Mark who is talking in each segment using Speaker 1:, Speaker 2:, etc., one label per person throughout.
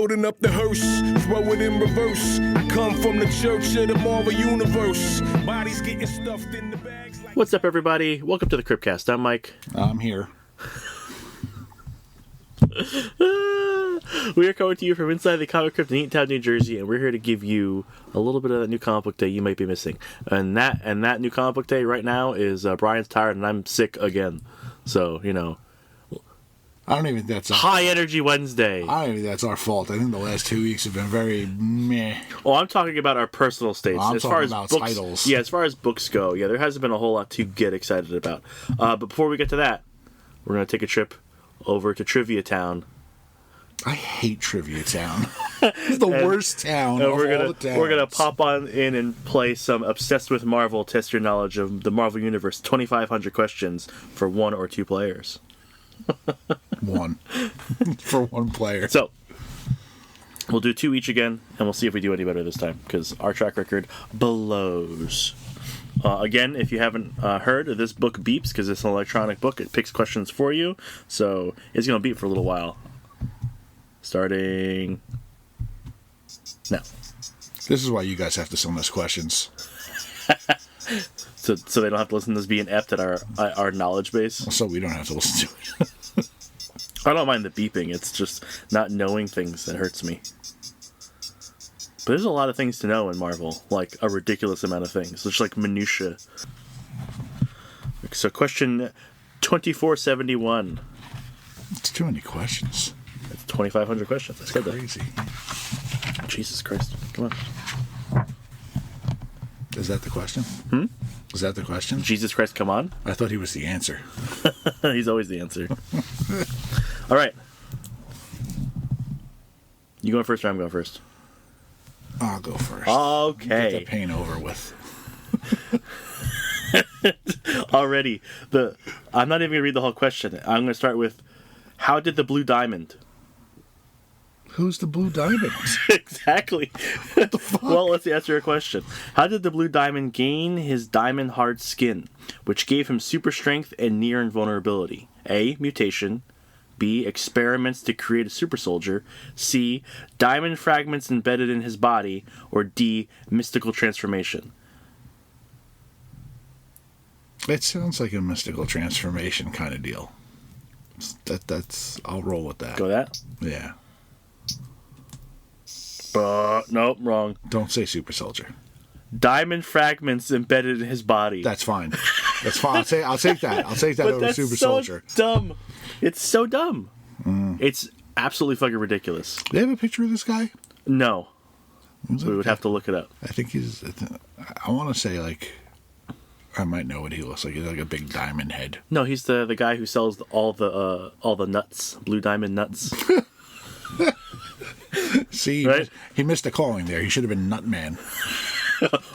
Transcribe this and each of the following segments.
Speaker 1: loading up the hearse, throw it in reverse. I come from the church of the Marvel Universe. Bodies getting stuffed in the bags like...
Speaker 2: What's up, everybody? Welcome to the Cryptcast. I'm Mike.
Speaker 3: I'm here.
Speaker 2: We are coming to you from inside the Comic Crypt in Eatontown, New Jersey, and we're here to give you a little bit of that new comic book day you might be missing. And that new comic book day right now is Brian's tired and I'm sick again. So, you know...
Speaker 3: I don't even think that's...
Speaker 2: High Energy Wednesday.
Speaker 3: I don't even think that's our fault. I think the last 2 weeks have been very meh.
Speaker 2: Oh, I'm talking about our personal states.
Speaker 3: I'm
Speaker 2: as
Speaker 3: talking
Speaker 2: far as
Speaker 3: about
Speaker 2: books,
Speaker 3: titles.
Speaker 2: Yeah, as far as books go, yeah, there hasn't been a whole lot to get excited about. But before we get to that, we're going to take a trip over to Trivia Town.
Speaker 3: I hate Trivia Town. It's the worst town of all the towns.
Speaker 2: We're gonna pop on in and play some Obsessed with Marvel, test your knowledge of the Marvel Universe, 2,500 questions for 1 or 2 players.
Speaker 3: One. For 1 player.
Speaker 2: So, we'll do 2 each again, and we'll see if we do any better this time, because our track record blows. Again, if you haven't heard, this book beeps, because it's an electronic book. It picks questions for you, so it's going to beep for a little while. Starting now.
Speaker 3: This is why you guys have to send us questions.
Speaker 2: So they don't have to listen to us being ept at our knowledge base.
Speaker 3: So we don't have to listen to it.
Speaker 2: I don't mind the beeping. It's just not knowing things that hurts me. But there's a lot of things to know in Marvel, like a ridiculous amount of things. It's like minutia. So question 2471.
Speaker 3: It's too many questions.
Speaker 2: It's 2,500 questions. I said
Speaker 3: Crazy.
Speaker 2: that. Jesus Christ. Come on.
Speaker 3: Is that the question? Is that the question?
Speaker 2: Jesus Christ, come on.
Speaker 3: I thought he was the answer.
Speaker 2: He's always the answer. All right. You going first or I'm going first?
Speaker 3: I'll go first.
Speaker 2: Okay.
Speaker 3: Get the pain over with.
Speaker 2: Already. I'm not even going to read the whole question. I'm going to start with, how did the Blue Diamond...
Speaker 3: Who's the Blue Diamond?
Speaker 2: Exactly.
Speaker 3: What the fuck?
Speaker 2: Well, let's answer your question. How did the Blue Diamond gain his diamond-hard skin, which gave him super strength and near invulnerability? A. Mutation. B. Experiments to create a super soldier. C. Diamond fragments embedded in his body. Or D. Mystical transformation.
Speaker 3: It sounds like a mystical transformation kind of deal. I'll roll with that.
Speaker 2: Go that?
Speaker 3: Yeah.
Speaker 2: Nope, wrong.
Speaker 3: Don't say super soldier.
Speaker 2: Diamond fragments embedded in his body.
Speaker 3: That's fine. That's fine. I'll take that. I'll take that
Speaker 2: But
Speaker 3: over
Speaker 2: that's
Speaker 3: super
Speaker 2: so
Speaker 3: soldier.
Speaker 2: dumb. It's so dumb. It's absolutely fucking ridiculous.
Speaker 3: Do they have a picture of this guy?
Speaker 2: No. We would have to look it up.
Speaker 3: I think I want to say, like, I might know what he looks like. He's like a big diamond head.
Speaker 2: No, he's the guy who sells all the nuts, Blue Diamond nuts.
Speaker 3: See,
Speaker 2: Right?
Speaker 3: he missed a calling there. He should have been Nutman.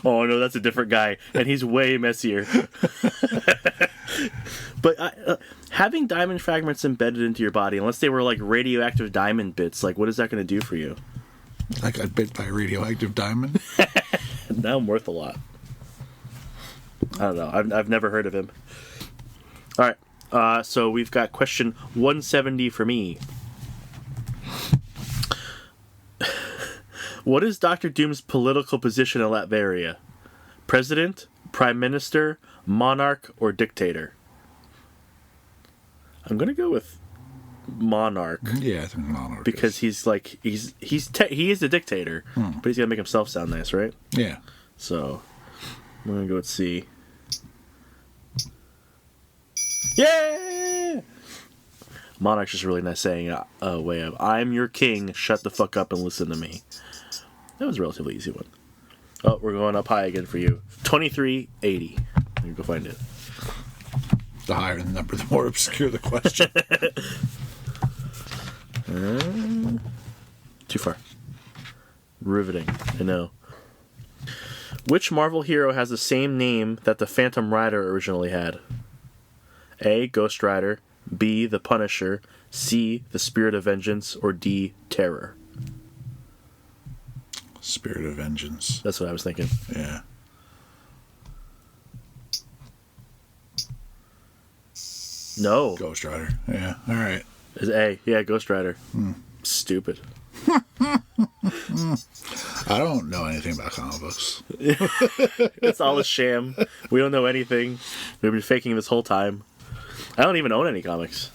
Speaker 2: Oh no, that's a different guy, and he's way messier. But having diamond fragments embedded into your body, unless they were like radioactive diamond bits, like what is that going to do for you?
Speaker 3: I got bit by a radioactive diamond.
Speaker 2: Now I'm worth a lot. I don't know. I've never heard of him. All right. So we've got question 170 for me. What is Doctor Doom's political position in Latveria? President, Prime Minister, Monarch, or Dictator? I'm gonna go with Monarch.
Speaker 3: Yeah, I think Monarch.
Speaker 2: Because he is a dictator, but he's gotta make himself sound nice, right?
Speaker 3: Yeah.
Speaker 2: So I'm gonna go with C. Yeah! Monarch's just a really nice saying a way of, I'm your king, shut the fuck up and listen to me. That was a relatively easy one. Oh, we're going up high again for you. 2380. Let me go find it.
Speaker 3: The higher the number, the more obscure the question.
Speaker 2: Too far. Riveting, I know. Which Marvel hero has the same name that the Phantom Rider originally had? A. Ghost Rider. B. The Punisher. C. The Spirit of Vengeance. Or D. Terror.
Speaker 3: Spirit of Vengeance.
Speaker 2: That's what I was thinking.
Speaker 3: Yeah.
Speaker 2: No.
Speaker 3: Ghost Rider. Yeah. All right.
Speaker 2: Is A. Yeah, Ghost Rider. Stupid.
Speaker 3: I don't know anything about comic books.
Speaker 2: It's all a sham. We don't know anything. We've been faking this whole time. I don't even own any comics.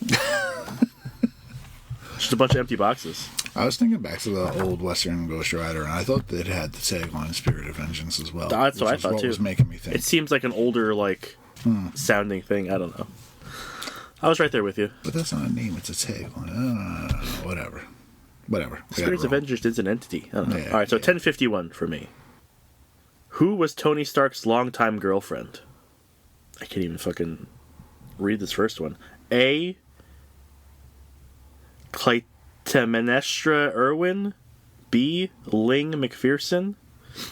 Speaker 2: Just a bunch of empty boxes.
Speaker 3: I was thinking back to the old Western Ghost Rider, and I thought that it had the tagline "Spirit of Vengeance" as well.
Speaker 2: That's what I thought too.
Speaker 3: Was making me think.
Speaker 2: It seems like an older, sounding thing. I don't know. I was right there with you.
Speaker 3: But that's not a name; it's a tagline. Whatever.
Speaker 2: Spirits of Avengers is an entity. I don't know.
Speaker 3: Yeah,
Speaker 2: All right, so 1051 for me. Who was Tony Stark's longtime girlfriend? I can't even fucking read this first one. A. Clytemnestra Irwin, B. Ling McPherson,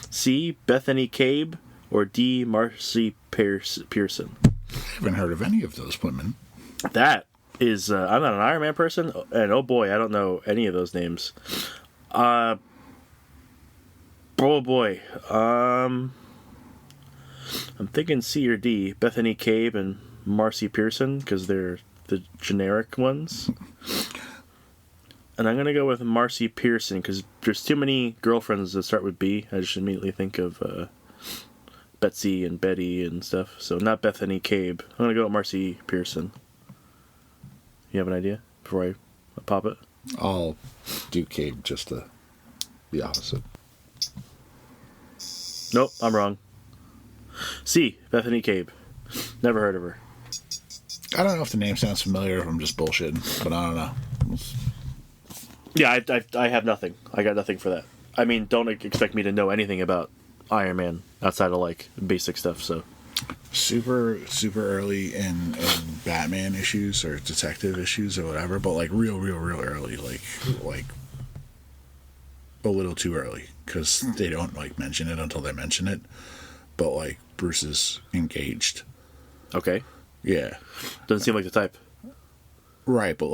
Speaker 2: C. Bethany Cabe, or D. Marcy Pearson.
Speaker 3: I haven't heard of any of those women.
Speaker 2: That is, I'm not an Iron Man person, and oh boy, I don't know any of those names. Oh boy, I'm thinking C or D. Bethany Cabe and Marcy Pearson, because they're the generic ones. And I'm going to go with Marcy Pearson, because there's too many girlfriends that start with B. I just immediately think of Betsy and Betty and stuff. So not Bethany Cabe. I'm going to go with Marcy Pearson. You have an idea before I pop it?
Speaker 3: I'll do Cabe just the opposite.
Speaker 2: Nope, I'm wrong. C, Bethany Cabe. Never heard of her.
Speaker 3: I don't know if the name sounds familiar or if I'm just bullshitting, but I don't know.
Speaker 2: Yeah, I have nothing. I got nothing for that. I mean, don't expect me to know anything about Iron Man outside of, basic stuff, so.
Speaker 3: Super early in Batman issues or detective issues or whatever, but, real early. Like a little too early, because they don't, mention it until they mention it. But, Bruce is engaged.
Speaker 2: Okay.
Speaker 3: Yeah.
Speaker 2: Doesn't seem like the type.
Speaker 3: Right, but,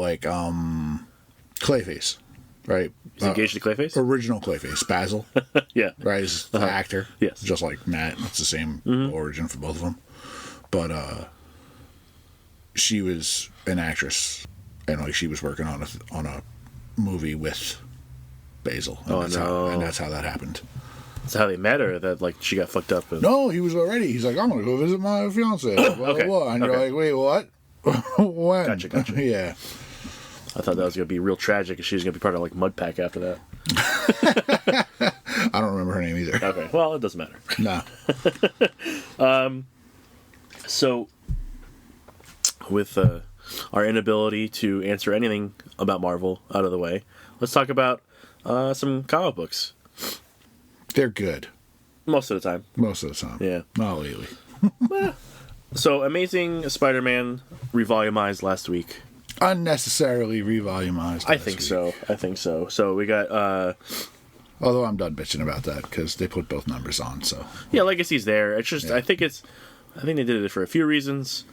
Speaker 3: Clayface. Right.
Speaker 2: He's engaged to Clayface?
Speaker 3: Original Clayface, Basil.
Speaker 2: Yeah.
Speaker 3: Right, he's the actor.
Speaker 2: Yes.
Speaker 3: Just like Matt. It's the same origin for both of them. But she was an actress, and she was working on a movie with Basil. And and that's how that happened.
Speaker 2: That's how they met, or that she got fucked up?
Speaker 3: No, he was already. He's like, I'm gonna go visit my fiance. Blah,
Speaker 2: okay.
Speaker 3: Blah, blah. And you're like, wait, what? When?
Speaker 2: Gotcha.
Speaker 3: Yeah.
Speaker 2: I thought that was going to be real tragic, and she was going to be part of Mudpack after that.
Speaker 3: I don't remember her name either.
Speaker 2: Okay, well, it doesn't matter.
Speaker 3: No.
Speaker 2: So, with our inability to answer anything about Marvel out of the way, let's talk about some comic books.
Speaker 3: They're good.
Speaker 2: Most of the time.
Speaker 3: Yeah. Not lately.
Speaker 2: So, Amazing Spider-Man revolumized last week.
Speaker 3: Unnecessarily revolumized.
Speaker 2: I think so. So we got
Speaker 3: although I'm done bitching about that because they put both numbers on, so
Speaker 2: yeah, Legacy's there. It's just I think they did it for a few reasons.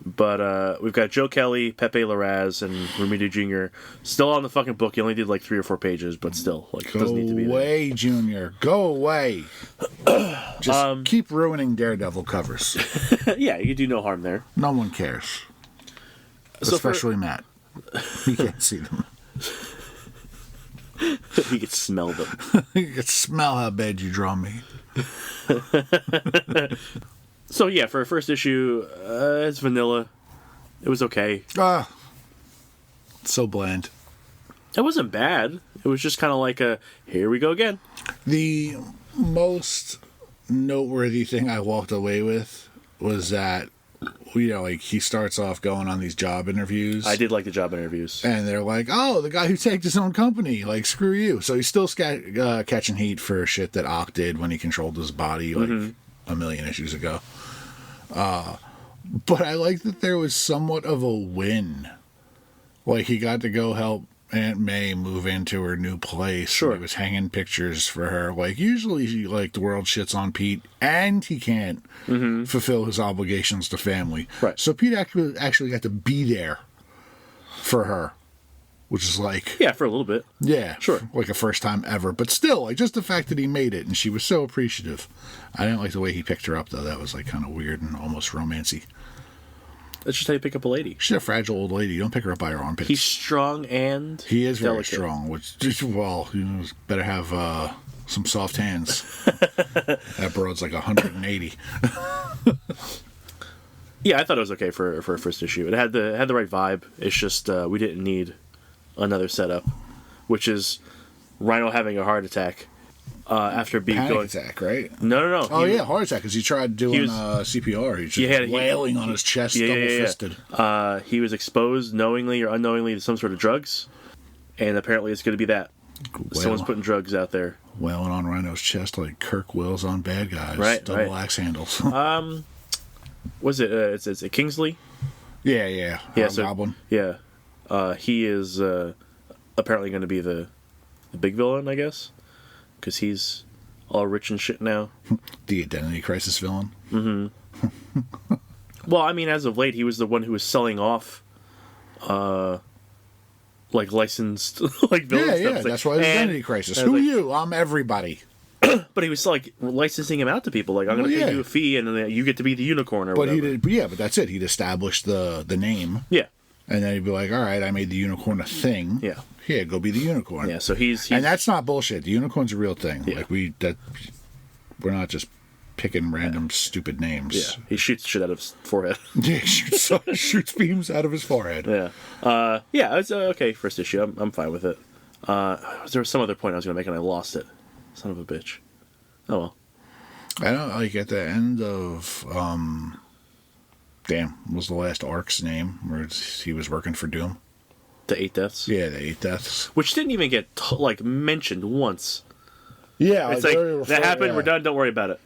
Speaker 2: But we've got Joe Kelly, Pepe Larraz, and Romita Jr. still on the fucking book. He only did 3 or 4 pages, but still, it doesn't need to be there.
Speaker 3: Go away, Junior. Go away. Just keep ruining Daredevil covers.
Speaker 2: Yeah, you do no harm there.
Speaker 3: No one cares. Especially Matt. He can't see them.
Speaker 2: He can smell them.
Speaker 3: You can smell how bad you draw me.
Speaker 2: So yeah, for a first issue, it's vanilla. It was okay.
Speaker 3: So bland.
Speaker 2: It wasn't bad. It was just kind of here we go again.
Speaker 3: The most noteworthy thing I walked away with was that he starts off going on these job interviews.
Speaker 2: I did like the job interviews.
Speaker 3: And they're like, oh, the guy who tanked his own company, screw you. So he's still catching heat for shit that Ock did when he controlled his body a million issues ago. But I like that there was somewhat of a win. He got to go help Aunt May move into her new place.
Speaker 2: Sure.
Speaker 3: He was hanging pictures for her. Usually, the world shits on Pete, and he can't fulfill his obligations to family.
Speaker 2: Right.
Speaker 3: So Pete actually got to be there for her, which is
Speaker 2: yeah, for a little bit.
Speaker 3: Yeah.
Speaker 2: Sure.
Speaker 3: A first time ever. But still, just the fact that he made it, and she was so appreciative. I didn't like the way he picked her up, though. That was, kind of weird and almost romancy.
Speaker 2: That's just how you pick up a lady.
Speaker 3: She's a fragile old lady. You don't pick her up by her armpits.
Speaker 2: He's strong and
Speaker 3: He is very
Speaker 2: delicate.
Speaker 3: strong, which, well, better have some soft hands. That broad's like 180.
Speaker 2: Yeah, I thought it was okay for a first issue. It had the right vibe. It's just we didn't need another setup, which is Rhino having a heart attack after being
Speaker 3: Panic
Speaker 2: going.
Speaker 3: attack, right?
Speaker 2: No.
Speaker 3: Oh, yeah, heart attack, because he tried doing CPR. He's just wailing on his chest, double-fisted.
Speaker 2: He was exposed knowingly or unknowingly to some sort of drugs, and apparently it's going to be that. Someone's putting drugs out there.
Speaker 3: Wailing on Rhino's chest like Kirk Wills on Bad Guys.
Speaker 2: Right,
Speaker 3: Double axe handles.
Speaker 2: Was it? It's Kingsley?
Speaker 3: Yeah. Goblin.
Speaker 2: Yeah. He is apparently going to be the big villain, I guess, because he's all rich and shit now.
Speaker 3: The Identity Crisis villain.
Speaker 2: Mm-hmm. Well, I mean, as of late, he was the one who was selling off, like licensed like villain stuff.
Speaker 3: Yeah. That's why it's Identity Crisis. Who you? I'm everybody.
Speaker 2: But he was like licensing him out to people. Like, I'm going to pay you a fee, and then you get to be the unicorn or whatever.
Speaker 3: But that's it. He'd established the name.
Speaker 2: Yeah.
Speaker 3: And then he'd be like, all right, I made the unicorn a thing.
Speaker 2: Yeah.
Speaker 3: Here, go be the unicorn.
Speaker 2: Yeah, so he's
Speaker 3: and that's not bullshit. The unicorn's a real thing.
Speaker 2: Yeah.
Speaker 3: Like, we're not just picking random stupid names.
Speaker 2: Yeah. He shoots shit out of his forehead.
Speaker 3: Yeah, shoots beams out of his forehead.
Speaker 2: Yeah. Yeah, it's okay, first issue. I'm fine with it. There was some other point I was going to make, and I lost it. Son of a bitch. Oh, well.
Speaker 3: I don't, like, at the end of, what was the last arc's name? Where he was working for Doom?
Speaker 2: The 8 Deaths?
Speaker 3: Yeah, the 8 Deaths.
Speaker 2: Which didn't even get, mentioned once.
Speaker 3: Yeah.
Speaker 2: It's like, that happened, we're done, don't worry about it.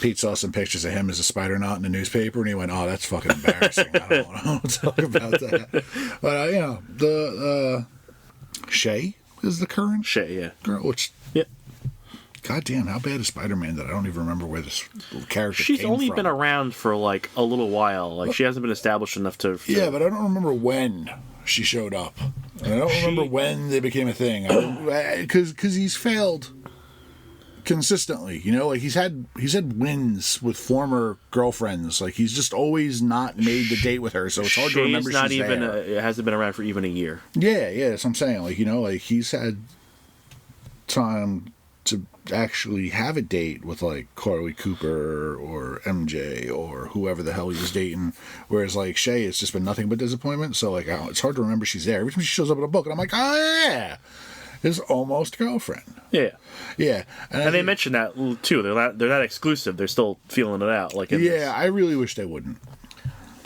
Speaker 3: Pete saw some pictures of him as a Spider-Naut in the newspaper, and he went, "Oh, that's fucking embarrassing. I don't want to talk about that." But the Shay is the current
Speaker 2: Shay, yeah,
Speaker 3: girl. Which,
Speaker 2: yeah,
Speaker 3: goddamn, how bad is Spider-Man that I don't even remember where this character?
Speaker 2: She's
Speaker 3: came
Speaker 2: only
Speaker 3: from.
Speaker 2: been around for like a little while. Like, she hasn't been established enough to.
Speaker 3: Yeah, but I don't remember when she showed up. And I don't remember when they became a thing. Because he's failed consistently, like he's had wins with former girlfriends. Like, he's just always not made the date with her, so it's hard to remember.
Speaker 2: Not
Speaker 3: she's
Speaker 2: even.
Speaker 3: there.
Speaker 2: It hasn't been around for even a year.
Speaker 3: Yeah, that's what I'm saying. Like, like he's had time to actually have a date with like Carly Cooper or MJ or whoever the hell he was dating. Whereas like Shay, it's just been nothing but disappointment. So like, it's hard to remember she's there. Every time she shows up in a book, and I'm like, oh yeah. His almost girlfriend.
Speaker 2: Yeah.
Speaker 3: Yeah.
Speaker 2: And they mentioned that too. They're not exclusive. They're still feeling it out. Like,
Speaker 3: I really wish they wouldn't.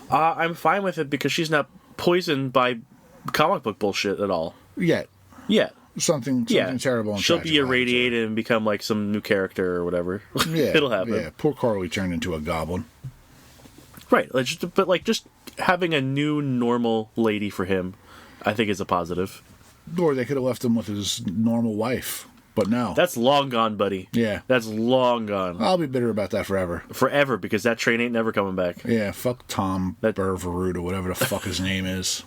Speaker 2: I'm fine with it because she's not poisoned by comic book bullshit at all.
Speaker 3: Yet.
Speaker 2: Yeah.
Speaker 3: Something terrible. And
Speaker 2: she'll be irradiated and become like some new character or whatever.
Speaker 3: Yeah.
Speaker 2: It'll happen.
Speaker 3: Yeah. Poor Carly turned into a goblin.
Speaker 2: Right. But just having a new normal lady for him, I think is a positive.
Speaker 3: Or they could have left him with his normal wife, but no.
Speaker 2: That's long gone, buddy.
Speaker 3: Yeah.
Speaker 2: That's long gone.
Speaker 3: I'll be bitter about that forever.
Speaker 2: Forever, because that train ain't never coming back.
Speaker 3: Yeah, fuck Tom Berverud or whatever the fuck his name is.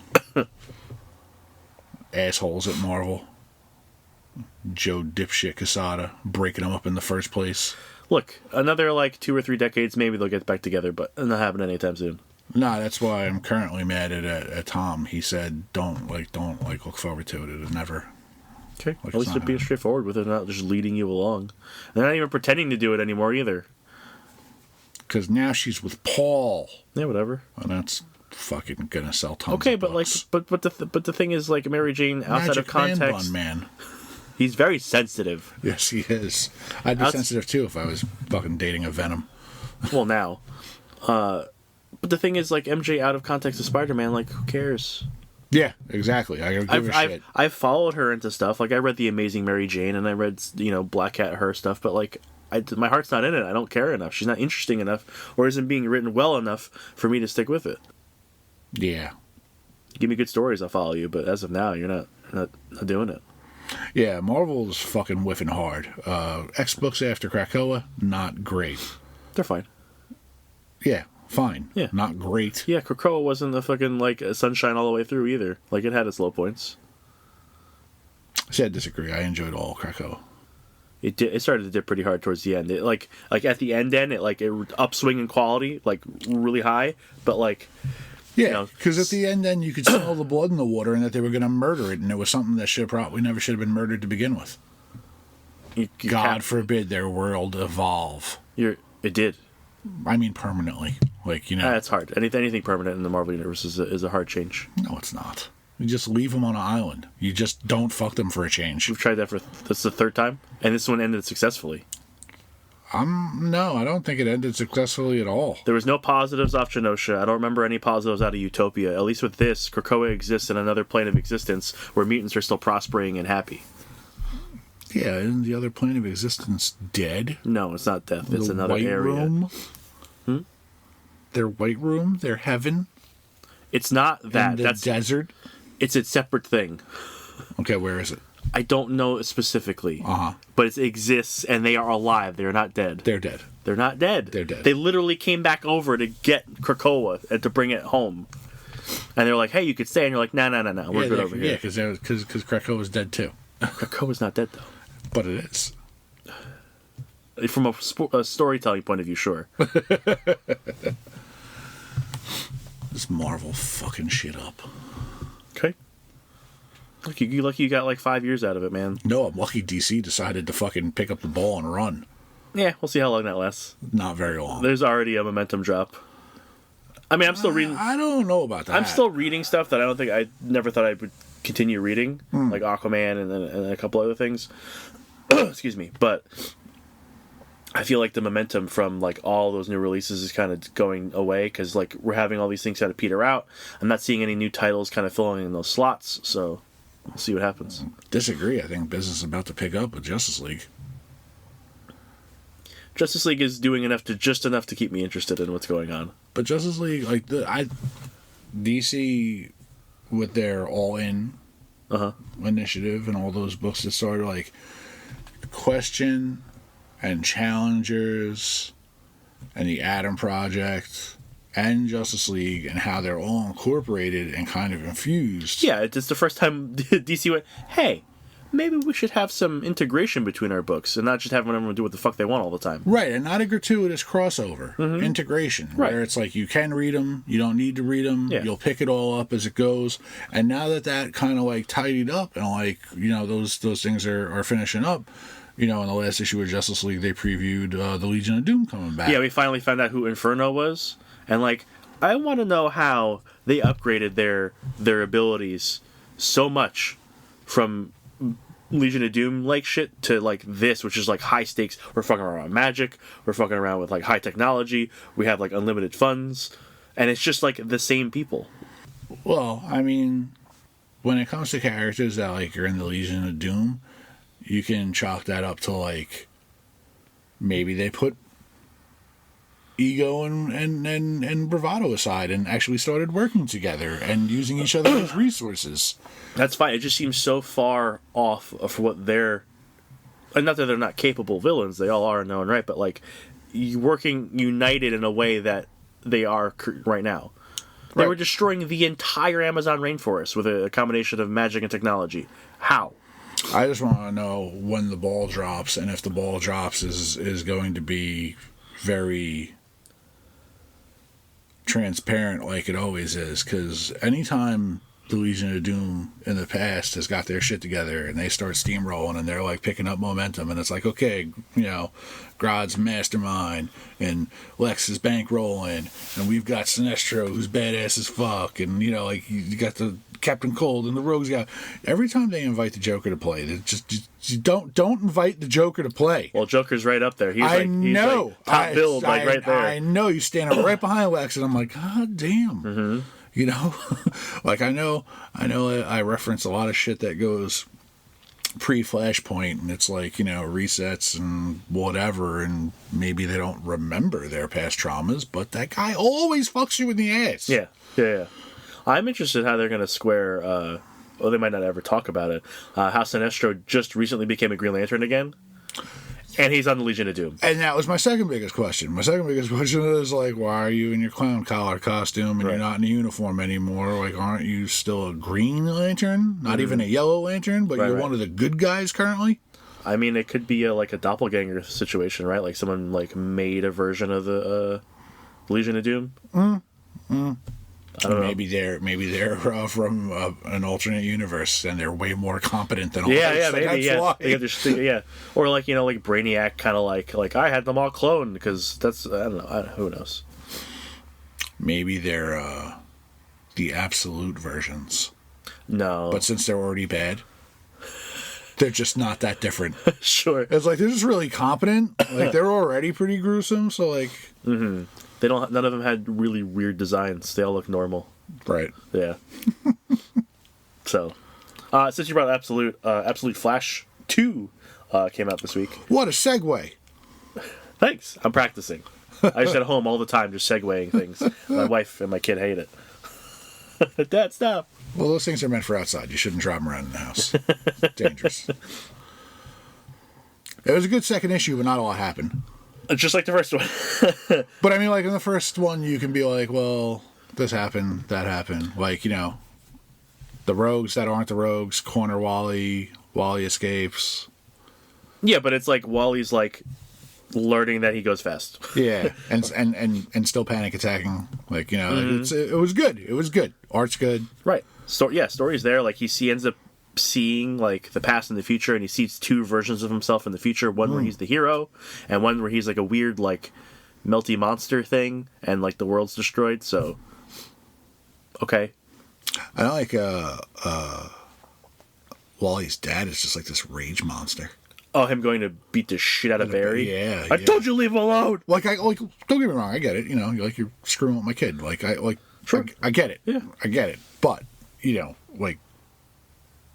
Speaker 3: Assholes at Marvel. Joe Dipshit Quesada breaking them up in the first place.
Speaker 2: Look, another 2 or 3 decades, maybe they'll get back together, but not happening anytime soon.
Speaker 3: No, that's why I'm currently mad at Tom. He said, don't look forward to it. It'll never.
Speaker 2: Okay. At least they're being straightforward with it, not just leading you along. They're not even pretending to do it anymore either.
Speaker 3: Because now she's with Paul.
Speaker 2: Yeah, whatever.
Speaker 3: And that's fucking gonna sell tons.
Speaker 2: Okay,
Speaker 3: of books.
Speaker 2: but the thing is, Mary Jane outside
Speaker 3: Magic
Speaker 2: of context,
Speaker 3: man.
Speaker 2: He's very sensitive.
Speaker 3: Yes, he is. I'd be sensitive too if I was fucking dating a Venom.
Speaker 2: Well, now. But the thing is, MJ out of context of Spider-Man, who cares?
Speaker 3: Yeah, exactly. I don't give a shit.
Speaker 2: I've followed her into stuff. I read The Amazing Mary Jane, and I read, Black Cat, her stuff, but, my heart's not in it. I don't care enough. She's not interesting enough, or isn't being written well enough for me to stick with it.
Speaker 3: Yeah.
Speaker 2: Give me good stories, I'll follow you, but as of now, you're not doing it.
Speaker 3: Yeah, Marvel's fucking whiffing hard. X books after Krakoa, not great.
Speaker 2: They're fine.
Speaker 3: Yeah, fine.
Speaker 2: Yeah.
Speaker 3: Not great.
Speaker 2: Yeah, Krakoa wasn't the fucking, a sunshine all the way through either. It had its low points.
Speaker 3: See, I disagree. I enjoyed all Krakoa.
Speaker 2: It started to dip pretty hard towards the end. It, like at the end, it upswing in quality, like really high. But like,
Speaker 3: yeah, because at the end, then you could smell the blood in the water, and that they were going to murder it, and it was something that probably never should have been murdered to begin with. God forbid their world evolve.
Speaker 2: It did.
Speaker 3: I mean, permanently. Like,
Speaker 2: That's hard. Anything permanent in the Marvel Universe is a hard change.
Speaker 3: No, it's not. You just leave them on an island. You just don't fuck them for a change.
Speaker 2: We've tried that that's the third time, and this one ended successfully.
Speaker 3: No, I don't think it ended successfully at all.
Speaker 2: There was no positives off Genosha. I don't remember any positives out of Utopia. At least with this, Krakoa exists in another plane of existence where mutants are still prospering and happy.
Speaker 3: Yeah, isn't the other plane of existence dead?
Speaker 2: No, it's not death. It's another
Speaker 3: White
Speaker 2: area.
Speaker 3: Room? Their White Room? Their heaven?
Speaker 2: It's not that.
Speaker 3: In the desert?
Speaker 2: It's a separate thing.
Speaker 3: Okay, where is it?
Speaker 2: I don't know specifically.
Speaker 3: Uh-huh.
Speaker 2: But it exists, and they are alive. They are not dead.
Speaker 3: They're dead.
Speaker 2: They're not dead.
Speaker 3: They're dead.
Speaker 2: They literally came back over to get Krakoa and to bring it home. And they're like, hey, you could stay. And you're like, no. We're good over here.
Speaker 3: Yeah, because Krakoa is dead too.
Speaker 2: Krakoa's not dead, though.
Speaker 3: But it is.
Speaker 2: From a storytelling point of view, sure.
Speaker 3: This Marvel fucking shit up.
Speaker 2: Okay. Lucky you got like 5 years out of it, man.
Speaker 3: No, I'm lucky DC decided to fucking pick up the ball and run.
Speaker 2: Yeah, we'll see how long that lasts.
Speaker 3: Not very long.
Speaker 2: There's already a momentum drop. I mean, I'm still reading.
Speaker 3: I don't know about that.
Speaker 2: I'm still reading stuff that I never thought I would continue reading, like Aquaman and a couple other things. Excuse me, but I feel like the momentum from like all those new releases is kind of going away because like we're having all these things kind of peter out. I'm not seeing any new titles kind of filling in those slots, so we'll see what happens.
Speaker 3: Disagree. I think business is about to pick up with Justice League.
Speaker 2: Justice League is doing enough to keep me interested in what's going on.
Speaker 3: But Justice League, like DC with their All-In initiative and all those books that started like Question and Challengers and the Atom Project and Justice League and how they're all incorporated and kind of infused.
Speaker 2: Yeah, it's the first time DC went, hey, maybe we should have some integration between our books and not just having everyone do what the fuck they want all the time.
Speaker 3: Right, and not a gratuitous crossover. Integration,
Speaker 2: right.
Speaker 3: Where it's like you can read them, you don't need to read them, you'll pick it all up as it goes. And now that kind of like tidied up and like, those things are finishing up, in the last issue of Justice League, they previewed the Legion of Doom coming back.
Speaker 2: Yeah, we finally found out who Inferno was. And, like, I want to know how they upgraded their abilities so much from Legion of Doom-like shit to, like, this, which is, like, high stakes. We're fucking around with magic. We're fucking around with, like, high technology. We have, like, unlimited funds. And it's just, like, the same people.
Speaker 3: Well, I mean, when it comes to characters that, like, are in the Legion of Doom, you can chalk that up to, like, maybe they put ego and bravado aside and actually started working together and using each other as resources.
Speaker 2: That's fine. It just seems so far off of what they're... And not that they're not capable villains. They all are in their own right. But, like, working united in a way that they are right now. They were destroying the entire Amazon rainforest with a combination of magic and technology. How?
Speaker 3: I just want to know when the ball drops, and if the ball drops is going to be very transparent like it always is. Because anytime the Legion of Doom in the past has got their shit together and they start steamrolling and they're like picking up momentum, and it's like, okay, Grodd's mastermind and Lex is bankrolling, and we've got Sinestro who's badass as fuck, and like you got the Captain Cold and the Rogues guy. Every time they invite the Joker to play, they just don't invite the Joker to play.
Speaker 2: Well, Joker's right up there. He's
Speaker 3: I know.
Speaker 2: He's like top build, like right there.
Speaker 3: I know. You stand right behind Lex, and I'm like, God damn. Like I know. I reference a lot of shit that goes pre-Flashpoint, and it's like resets and whatever, and maybe they don't remember their past traumas, but that guy always fucks you in the ass.
Speaker 2: Yeah. I'm interested in how they're going to square, well, they might not ever talk about it, how Sinestro just recently became a Green Lantern again, and he's on the Legion of Doom.
Speaker 3: And that was my second biggest question. My second biggest question is, like, why are you in your clown collar costume and you're not in a uniform anymore? Like, aren't you still a Green Lantern? Not even a Yellow Lantern, but you're one of the good guys currently?
Speaker 2: I mean, it could be like a doppelganger situation, right? Like someone like made a version of the Legion of Doom. I don't know.
Speaker 3: Maybe they're from an alternate universe and they're way more competent than all
Speaker 2: Yeah,
Speaker 3: us,
Speaker 2: yeah,
Speaker 3: so
Speaker 2: maybe,
Speaker 3: that's
Speaker 2: yeah.
Speaker 3: why.
Speaker 2: They just yeah, or like like Brainiac, kind of like I had them all cloned because that's I don't know. Who knows?
Speaker 3: Maybe they're the absolute versions,
Speaker 2: No,
Speaker 3: but since they're already bad, they're just not that different.
Speaker 2: sure.
Speaker 3: It's like they're just really competent. Like they're already pretty gruesome. So like,
Speaker 2: They don't. None of them had really weird designs. They all look normal.
Speaker 3: right?
Speaker 2: Yeah. So, since you brought Absolute Flash 2 came out this week.
Speaker 3: What a segue!
Speaker 2: Thanks. I'm practicing. I just at home all the time, just segueing things. My wife and my kid hate it. Dad, stop.
Speaker 3: Well, those things are meant for outside. You shouldn't drop them around in the house. Dangerous. It was a good second issue, but not a lot happened.
Speaker 2: Just like the first one.
Speaker 3: But I mean, like in the first one, you can be like, well, this happened, that happened. Like, the rogues that aren't the rogues, corner Wally escapes.
Speaker 2: Yeah, but it's like Wally's like learning that he goes fast.
Speaker 3: Yeah, and still panic attacking. Like, it was good. It was good. Art's good.
Speaker 2: Right. Story's there. Like he ends up seeing like the past and the future, and he sees two versions of himself in the future. One where he's the hero, and one where he's like a weird like melty monster thing, and like the world's destroyed. So, okay.
Speaker 3: I like Wally's dad is just like this rage monster.
Speaker 2: Oh, him going to beat the shit out of Barry?
Speaker 3: Yeah.
Speaker 2: I told you to leave him alone.
Speaker 3: Like don't get me wrong, I get it. You're screwing with my kid.
Speaker 2: Sure.
Speaker 3: I get it.
Speaker 2: Yeah.
Speaker 3: I get it. But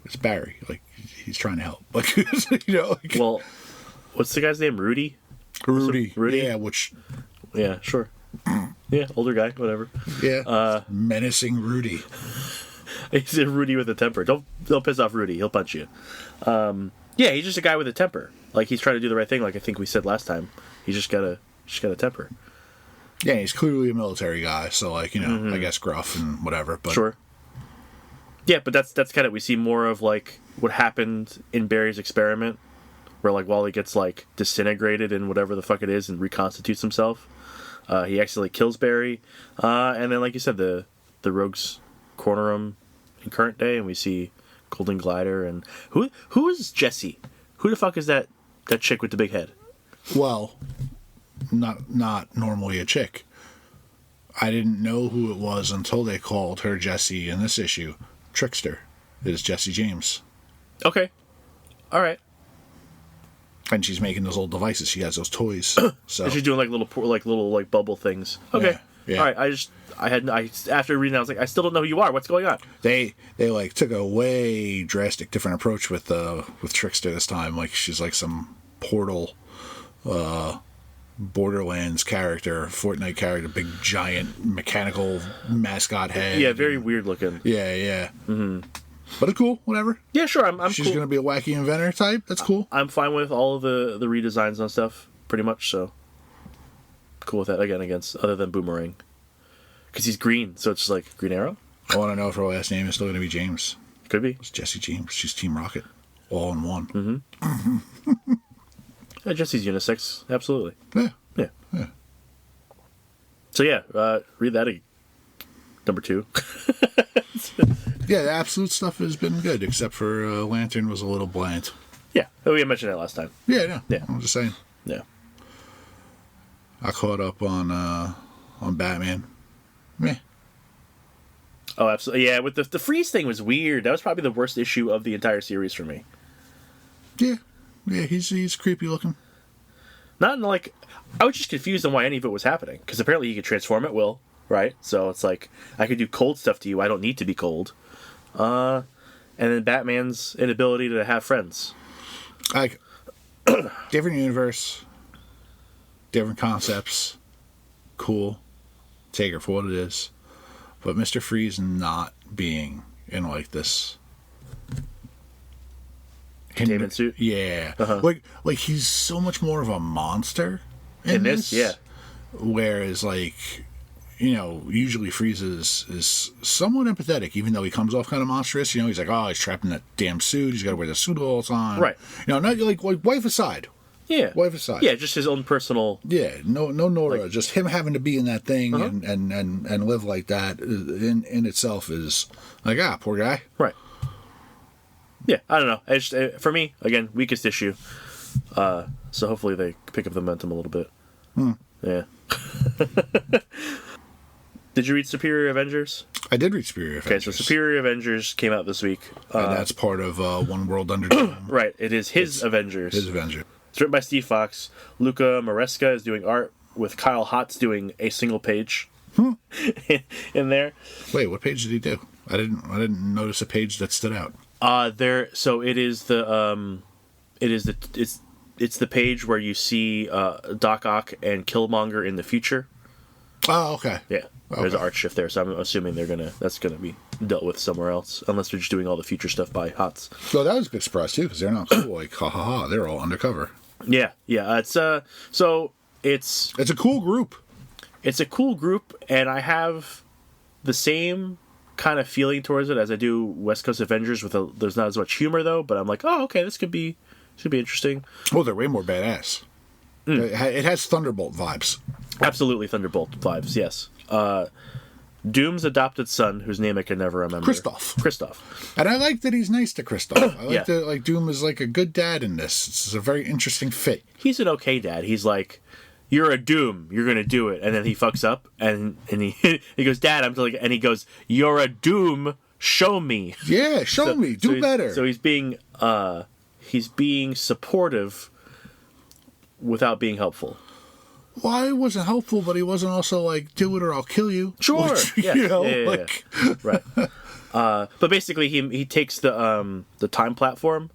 Speaker 3: it's Barry. Like he's trying to help.
Speaker 2: Well, what's the guy's name? Rudy?
Speaker 3: Rudy.
Speaker 2: Rudy?
Speaker 3: Yeah, which
Speaker 2: Yeah, sure. Yeah, older guy, whatever.
Speaker 3: yeah. Menacing Rudy.
Speaker 2: He's a Rudy with a temper. Don't piss off Rudy. He'll punch you. Yeah, he's just a guy with a temper. Like he's trying to do the right thing. Like I think we said last time. He's just got a temper.
Speaker 3: Yeah, he's clearly a military guy, so I guess gruff and whatever. But
Speaker 2: Sure. Yeah, but that's kind of we see more of like what happened in Barry's experiment, where like Wally gets like disintegrated in whatever the fuck it is and reconstitutes himself. He accidentally kills Barry, and then like you said, the rogues corner him in current day, and we see Golden Glider and who is Jessie? Who the fuck is that chick with the big head?
Speaker 3: well, not normally a chick. I didn't know who it was until they called her Jessie in this issue. Trickster is Jessie James.
Speaker 2: Okay, all right.
Speaker 3: And she's making those old devices. She has those toys. So
Speaker 2: And she's doing like little bubble things. Okay,
Speaker 3: Yeah.
Speaker 2: all right. I after reading that, I was like, I still don't know who you are. What's going on?
Speaker 3: they like took a way drastic different approach with Trickster this time. Like she's like some Portal, Borderlands character, Fortnite character, big giant mechanical mascot head.
Speaker 2: Yeah, very weird looking.
Speaker 3: Yeah. Mm-hmm. But it's cool. Whatever.
Speaker 2: Yeah, sure. I'm
Speaker 3: She's
Speaker 2: cool.
Speaker 3: gonna be a wacky inventor type. That's cool.
Speaker 2: I'm fine with all of the redesigns and stuff, pretty much. So cool with that. Again, other tthan Boomerang, because he's green, so it's just like Green Arrow.
Speaker 3: I want to know if her last name is still gonna be James.
Speaker 2: Could be.
Speaker 3: It's Jessie James. She's Team Rocket, all in one.
Speaker 2: Mm-hmm. Yeah, Jesse's unisex, absolutely.
Speaker 3: Yeah.
Speaker 2: So yeah, read that. Number 2.
Speaker 3: Yeah, the absolute stuff has been good, except for Lantern was a little bland.
Speaker 2: Yeah, we mentioned that last time.
Speaker 3: Yeah, no.
Speaker 2: Yeah.
Speaker 3: I'm just saying.
Speaker 2: Yeah.
Speaker 3: I caught up on Batman. Meh.
Speaker 2: Oh, absolutely. Yeah, with the freeze thing was weird. That was probably the worst issue of the entire series for me.
Speaker 3: Yeah, he's creepy looking.
Speaker 2: Not in like, I was just confused on why any of it was happening, because apparently he could transform at will, right? So it's like I could do cold stuff to you. I don't need to be cold. And then Batman's inability to have friends.
Speaker 3: Like different universe, different concepts. Cool, take her for what it is. But Mr. Freeze not being in like this
Speaker 2: Containment suit?
Speaker 3: Yeah.
Speaker 2: Uh-huh.
Speaker 3: Like he's so much more of a monster
Speaker 2: In this, yeah.
Speaker 3: Whereas like, usually Frieza is somewhat empathetic, even though he comes off kind of monstrous. He's like, oh, he's trapped in that damn suit. He's got to wear the suit all the time.
Speaker 2: Right.
Speaker 3: Not like wife aside.
Speaker 2: Yeah.
Speaker 3: Wife aside.
Speaker 2: Yeah, just his own personal.
Speaker 3: Yeah, no Nora. Just him having to be in that thing and live like that in itself is like, poor guy.
Speaker 2: Right. Yeah, I don't know. It's just, for me, again, weakest issue. So hopefully they pick up the momentum a little bit. Yeah. Did you read Superior Avengers?
Speaker 3: I did read Superior Avengers.
Speaker 2: Okay, so Superior Avengers came out this week.
Speaker 3: And that's part of One World Under Doom.
Speaker 2: Right, it is his Avengers.
Speaker 3: His Avengers.
Speaker 2: It's written by Steve Fox. Luca Maresca is doing art, with Kyle Hotz doing a single page in there.
Speaker 3: Wait, what page did he do? I didn't notice a page that stood out.
Speaker 2: So it is the it's the page where you see Doc Ock and Killmonger in the future.
Speaker 3: Oh, okay.
Speaker 2: Yeah.
Speaker 3: Okay.
Speaker 2: There's an art shift there, so I'm assuming that's gonna be dealt with somewhere else, unless they're just doing all the future stuff by Hotz.
Speaker 3: Well, that was a good surprise too, because they're not cool. Like, they're all undercover.
Speaker 2: Yeah. It's
Speaker 3: It's a cool group.
Speaker 2: It's a cool group, and I have the same kind of feeling towards it as I do West Coast Avengers. There's not as much humor though, but I'm like, oh, okay, this should be interesting.
Speaker 3: Oh, they're way more badass. It has Thunderbolt vibes.
Speaker 2: Absolutely, Thunderbolt vibes. Yes. Doom's adopted son, whose name I can never remember. Christoph.
Speaker 3: And I like that he's nice to Christoph. I like that Doom is like a good dad in this. It's a very interesting fit.
Speaker 2: He's an okay dad. He's like, you're a Doom, you're gonna do it, and then he fucks up, and he he goes, Dad, and he goes, you're a Doom, show me.
Speaker 3: Yeah, show me, do better.
Speaker 2: So he's being supportive without being helpful.
Speaker 3: Well, he wasn't helpful, but he wasn't also like, do it or I'll kill you.
Speaker 2: Sure.
Speaker 3: Which,
Speaker 2: Yeah. Right. But basically, he takes the time platform,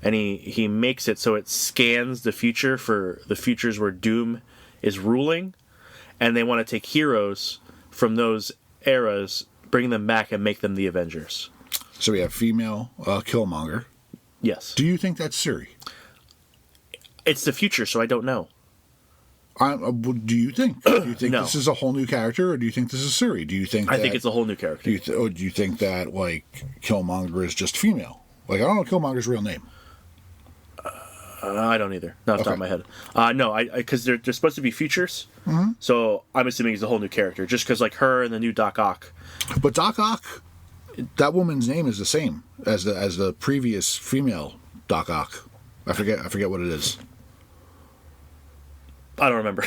Speaker 2: and he makes it so it scans the future for the futures where Doom is ruling, and they want to take heroes from those eras, bring them back, and make them the Avengers.
Speaker 3: So we have female Killmonger.
Speaker 2: Yes.
Speaker 3: Do you think that's Suri?
Speaker 2: It's the future, so I don't know.
Speaker 3: Do you think? Do you think
Speaker 2: No.
Speaker 3: this is a whole new character, or do you think this is Suri? Do you think?
Speaker 2: I think it's a whole new character.
Speaker 3: Do you think that like Killmonger is just female? Like, I don't know Killmonger's real name.
Speaker 2: I don't either. Not off the top of my head. No, because they're supposed to be futures.
Speaker 3: Mm-hmm.
Speaker 2: So I'm assuming he's a whole new character, just because like her and the new Doc Ock.
Speaker 3: But Doc Ock, that woman's name is the same as the previous female Doc Ock. I forget what it is.
Speaker 2: I don't remember.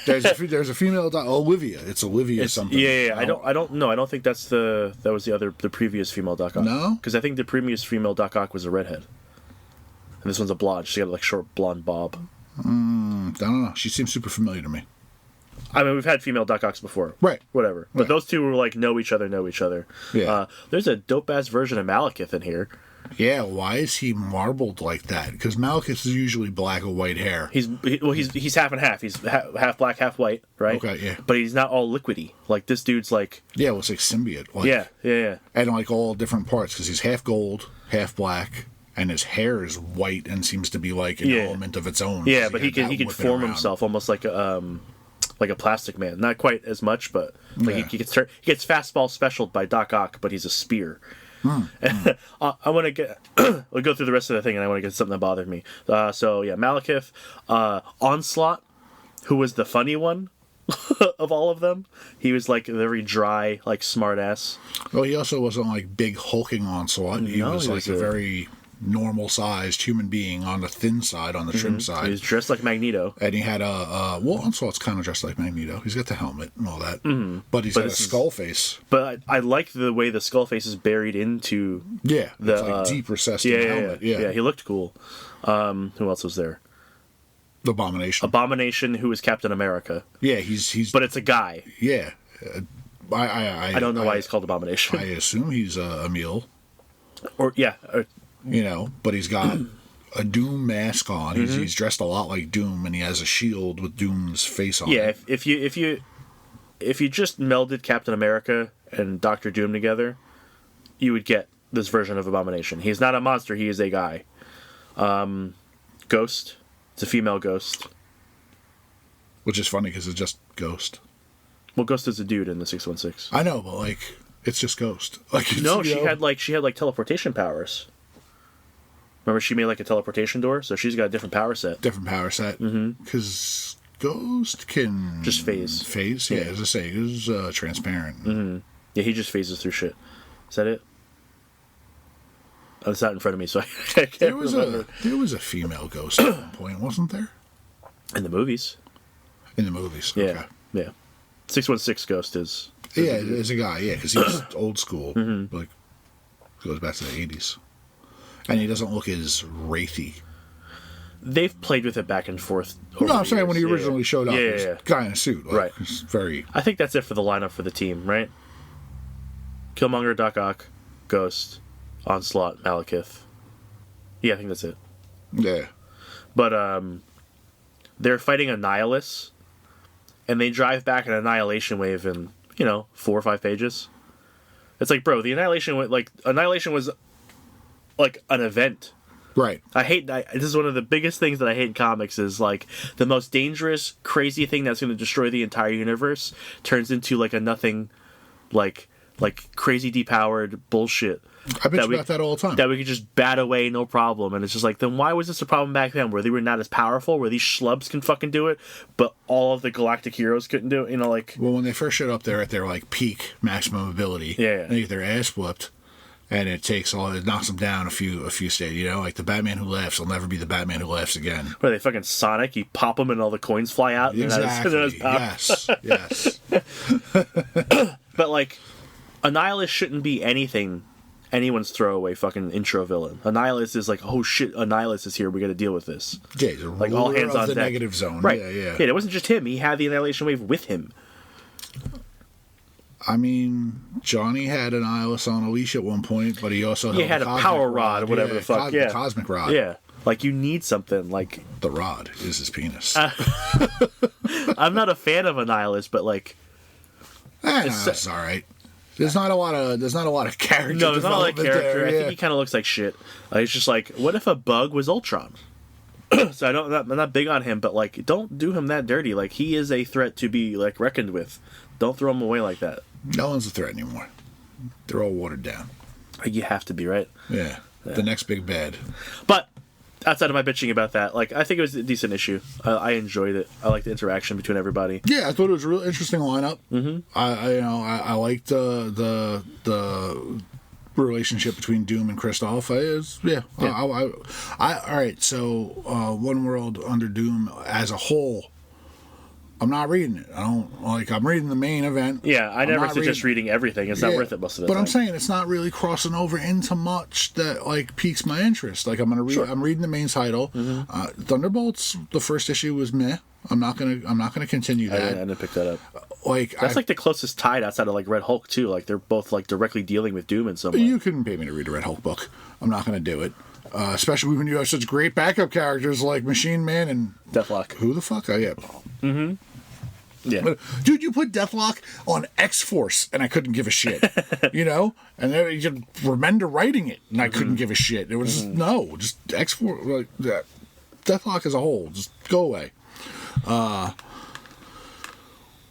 Speaker 3: there's a female Olivia. It's Olivia something.
Speaker 2: Yeah. I don't know. I don't think that was the previous female Doc Ock.
Speaker 3: No?
Speaker 2: Because I think the previous female Doc Ock was a redhead. And this one's a blonde. She's got like short blonde bob.
Speaker 3: I don't know. She seems super familiar to me.
Speaker 2: I mean, we've had female Doc Ocks before.
Speaker 3: Right.
Speaker 2: Whatever. But those two were like know each other.
Speaker 3: Yeah.
Speaker 2: There's a dope-ass version of Malekith in here.
Speaker 3: Yeah, why is he marbled like that? Because Malekith is usually black or white hair.
Speaker 2: He's half and half. He's half black, half white, right?
Speaker 3: Okay, yeah.
Speaker 2: But he's not all liquidy. Like this dude's like.
Speaker 3: Yeah, well, it's like symbiote. Like,
Speaker 2: yeah.
Speaker 3: And like all different parts, because he's half gold, half black, and his hair is white and seems to be like an element of its own.
Speaker 2: Yeah, but he can form himself almost like a plastic man. Not quite as much, but like he gets fastball specialed by Doc Ock, but he's a spear. I want to get. We'll go through the rest of the thing, and I want to get something that bothered me. Malekith, Onslaught, who was the funny one of all of them. He was like a very dry, like smart ass.
Speaker 3: Well, he also wasn't like big hulking Onslaught. He was like a very normal sized human being on the thin side, on the trim side.
Speaker 2: He was dressed like Magneto,
Speaker 3: and he had Onslaught's kind of dressed like Magneto. He's got the helmet and all that, but he's got a skull face.
Speaker 2: But I like the way the skull face is buried into
Speaker 3: the like deep recessed helmet.
Speaker 2: Yeah, he looked cool. Who else was there? Abomination, who is Captain America.
Speaker 3: Yeah, he's.
Speaker 2: But it's a guy.
Speaker 3: Yeah,
Speaker 2: I don't know why he's called Abomination.
Speaker 3: I assume he's Emil. But he's got a Doom mask on. He's dressed a lot like Doom, and he has a shield with Doom's face on it.
Speaker 2: Yeah, if you just melded Captain America and Doctor Doom together, you would get this version of Abomination. He's not a monster, he is a guy. Ghost. It's a female Ghost.
Speaker 3: Which is funny, because it's just Ghost.
Speaker 2: Well, Ghost is a dude in the 616.
Speaker 3: I know, but like, it's just Ghost. Like, it's,
Speaker 2: No,
Speaker 3: you
Speaker 2: she
Speaker 3: know,
Speaker 2: had like teleportation powers. Remember, she made like a teleportation door, so she's got a different power set.
Speaker 3: different power set. Because Ghost can
Speaker 2: Just phase.
Speaker 3: Phase, yeah. As I say, it was transparent.
Speaker 2: Yeah, he just phases through shit. Is that it? Oh, it's not in front of me, so I can't remember.
Speaker 3: There was a female Ghost at one point, wasn't there?
Speaker 2: In the movies.
Speaker 3: In the movies.
Speaker 2: Yeah,
Speaker 3: Okay.
Speaker 2: yeah. 616 Ghost is.
Speaker 3: Yeah, as a guy, yeah, because he's old school, like goes back to the 80s, and he doesn't look as wraithy.
Speaker 2: They've played with it back and forth.
Speaker 3: No, I'm saying when he originally showed up,
Speaker 2: Yeah,
Speaker 3: he was
Speaker 2: yeah.
Speaker 3: a guy in a suit, like,
Speaker 2: Right.
Speaker 3: it's very.
Speaker 2: I think that's it for the lineup for the team, right? Killmonger, Doc Ock, Ghost, Onslaught, Malekith. Yeah, I think that's it.
Speaker 3: Yeah.
Speaker 2: But they're fighting Annihilus, and they drive back an Annihilation wave in 4 or 5 pages. It's like, bro, the Annihilation was like an event.
Speaker 3: Right.
Speaker 2: This is one of the biggest things that I hate in comics is like the most dangerous, crazy thing that's going to destroy the entire universe turns into like a nothing, like crazy depowered bullshit.
Speaker 3: I bitch about that all the time.
Speaker 2: That we could just bat away, no problem. And it's just like, then why was this a problem back then? Where they were not as powerful, where these schlubs can fucking do it, but all of the galactic heroes couldn't do it? Like...
Speaker 3: Well, when they first showed up there at their, like, peak maximum ability,
Speaker 2: Yeah.
Speaker 3: they get their ass whooped, and it knocks them down a few stages, like the Batman who laughs will never be the Batman who laughs again.
Speaker 2: Where they fucking Sonic, you pop them and all the coins fly out.
Speaker 3: Exactly. Yes.
Speaker 2: But, like, Annihilus shouldn't be anyone's throwaway fucking intro villain. Annihilus is like, oh shit, Annihilus is here, we gotta deal with this.
Speaker 3: Yeah, he's a
Speaker 2: Like all hands
Speaker 3: of
Speaker 2: on
Speaker 3: the
Speaker 2: deck.
Speaker 3: negative zone.
Speaker 2: Right.
Speaker 3: Yeah.
Speaker 2: It wasn't just him, he had the Annihilation Wave with him.
Speaker 3: I mean, Johnny had an Annihilus on a leash at one point, but he also
Speaker 2: Had a power rod or whatever the fuck.
Speaker 3: The cosmic rod.
Speaker 2: Yeah. Like you need something like
Speaker 3: The rod is his penis.
Speaker 2: I'm not a fan of Annihilus, but like
Speaker 3: it's all right. There's not a lot of character.
Speaker 2: no, there's not a lot of
Speaker 3: development
Speaker 2: character.
Speaker 3: there,
Speaker 2: I think he kind of looks like shit. It's just like, what if a bug was Ultron? So I'm not big on him, but like, don't do him that dirty. Like, he is a threat to be like reckoned with. Don't throw him away like that.
Speaker 3: No one's a threat anymore. They're all watered down.
Speaker 2: Like, you have to be, right.
Speaker 3: Yeah. The next big bad.
Speaker 2: But outside of my bitching about that, like, I think it was a decent issue. I enjoyed it. I liked the interaction between everybody.
Speaker 3: Yeah, I thought it was a real interesting lineup. Mm-hmm. I liked the relationship between Doom and Kristoff. All right. So, One World Under Doom as a whole, I'm not reading it. I'm reading the main event.
Speaker 2: Yeah, I never suggest reading everything. It's not worth it most of the time.
Speaker 3: But I'm saying it's not really crossing over into much that like piques my interest. Like I'm gonna read. Sure. I'm reading the main title. Mm-hmm. Thunderbolts. The first issue was meh. I'm not gonna continue that.
Speaker 2: I didn't pick that up.
Speaker 3: That's
Speaker 2: like the closest tied outside of like Red Hulk too. Like they're both like directly dealing with Doom in some way.
Speaker 3: You couldn't pay me to read a Red Hulk book. I'm not gonna do it. Especially when you have such great backup characters like Machine Man and
Speaker 2: Deathlock.
Speaker 3: Who the fuck? Yeah.
Speaker 2: Mm-hmm. Yeah.
Speaker 3: But, dude, you put Deathlock on X-Force, and I couldn't give a shit. And then you just remember writing it, and I couldn't give a shit. It was just X-Force. Like, Deathlock as a whole, just go away.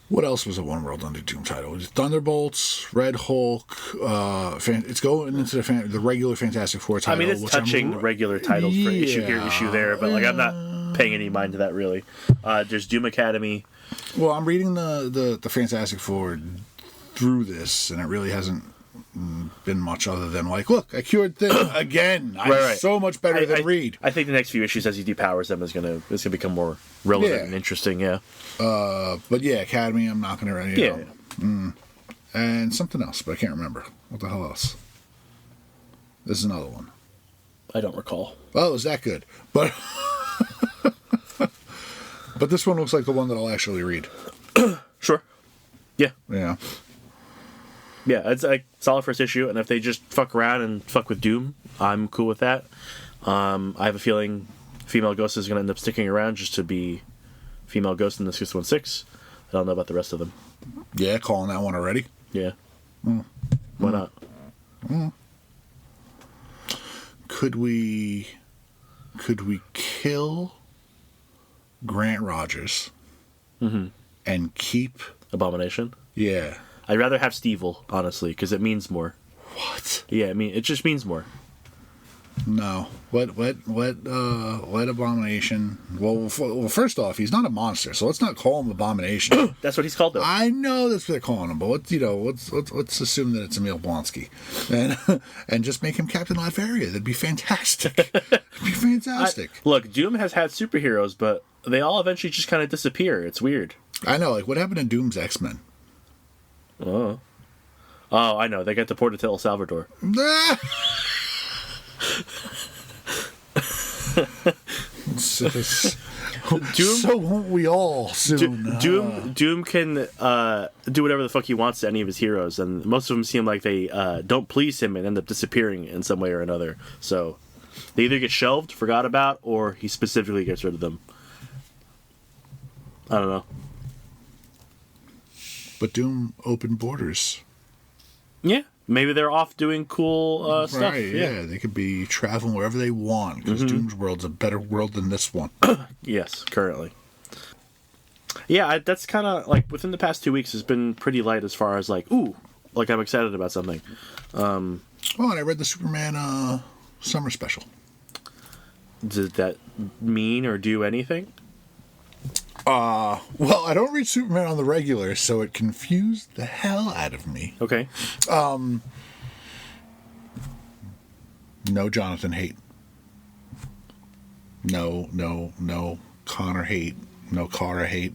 Speaker 3: What else was a One World Under Doom title? It was Thunderbolts, Red Hulk. It's going into the regular Fantastic Four title.
Speaker 2: I mean, it's touching regular titles for issue here, issue there, but like I'm not paying any mind to that really. There's Doom Academy.
Speaker 3: Well, I'm reading the Fantastic Four through this, and it really hasn't been much other than like, look, I cured things again. I'm so much better than Reed.
Speaker 2: I think the next few issues as he depowers them is gonna become more relevant and interesting. Yeah.
Speaker 3: But yeah, Academy. I'm not gonna. And something else, but I can't remember. What the hell else? This is another one.
Speaker 2: I don't recall.
Speaker 3: Oh, it was that good, but. But this one looks like the one that I'll actually read.
Speaker 2: Sure. Yeah.
Speaker 3: Yeah.
Speaker 2: Yeah, it's a solid first issue, and if they just fuck around and fuck with Doom, I'm cool with that. I have a feeling Female Ghost is going to end up sticking around just to be Female Ghost in the 616. I don't know about the rest of them.
Speaker 3: Yeah, calling that one already?
Speaker 2: Yeah. Why not?
Speaker 3: Could we kill Grant Rogers and keep
Speaker 2: Abomination.
Speaker 3: Yeah.
Speaker 2: I'd rather have Stevel, honestly, because it means more.
Speaker 3: What?
Speaker 2: Yeah, I mean, it just means more.
Speaker 3: No. What Abomination? Well, first off, he's not a monster, so let's not call him Abomination.
Speaker 2: That's what he's called, though.
Speaker 3: I know that's what they're calling him, but let's assume that it's Emil Blonsky, and just make him Captain Latveria. That'd be fantastic. It'd be fantastic.
Speaker 2: Look, Doom has had superheroes, but they all eventually just kind of disappear. It's weird.
Speaker 3: I know. Like, what happened to Doom's X-Men?
Speaker 2: Oh, I know. They got deported to El Salvador.
Speaker 3: So won't we all soon?
Speaker 2: Doom can do whatever the fuck he wants to any of his heroes, and most of them seem like they don't please him and end up disappearing in some way or another. So they either get shelved, forgot about, or he specifically gets rid of them. I don't know.
Speaker 3: But Doom opened borders.
Speaker 2: Yeah, maybe they're off doing cool stuff.
Speaker 3: Right, yeah, they could be traveling wherever they want, because Doom's world's a better world than this one.
Speaker 2: Yes, currently. Yeah, that's kind of, like, within the past 2 weeks, has been pretty light as far as, like, ooh, like, I'm excited about something.
Speaker 3: Oh, and I read the Superman summer special.
Speaker 2: Did that mean or do anything?
Speaker 3: Well, I don't read Superman on the regular, so it confused the hell out of me.
Speaker 2: Okay.
Speaker 3: No Jonathan hate. No Connor hate. No Kara hate.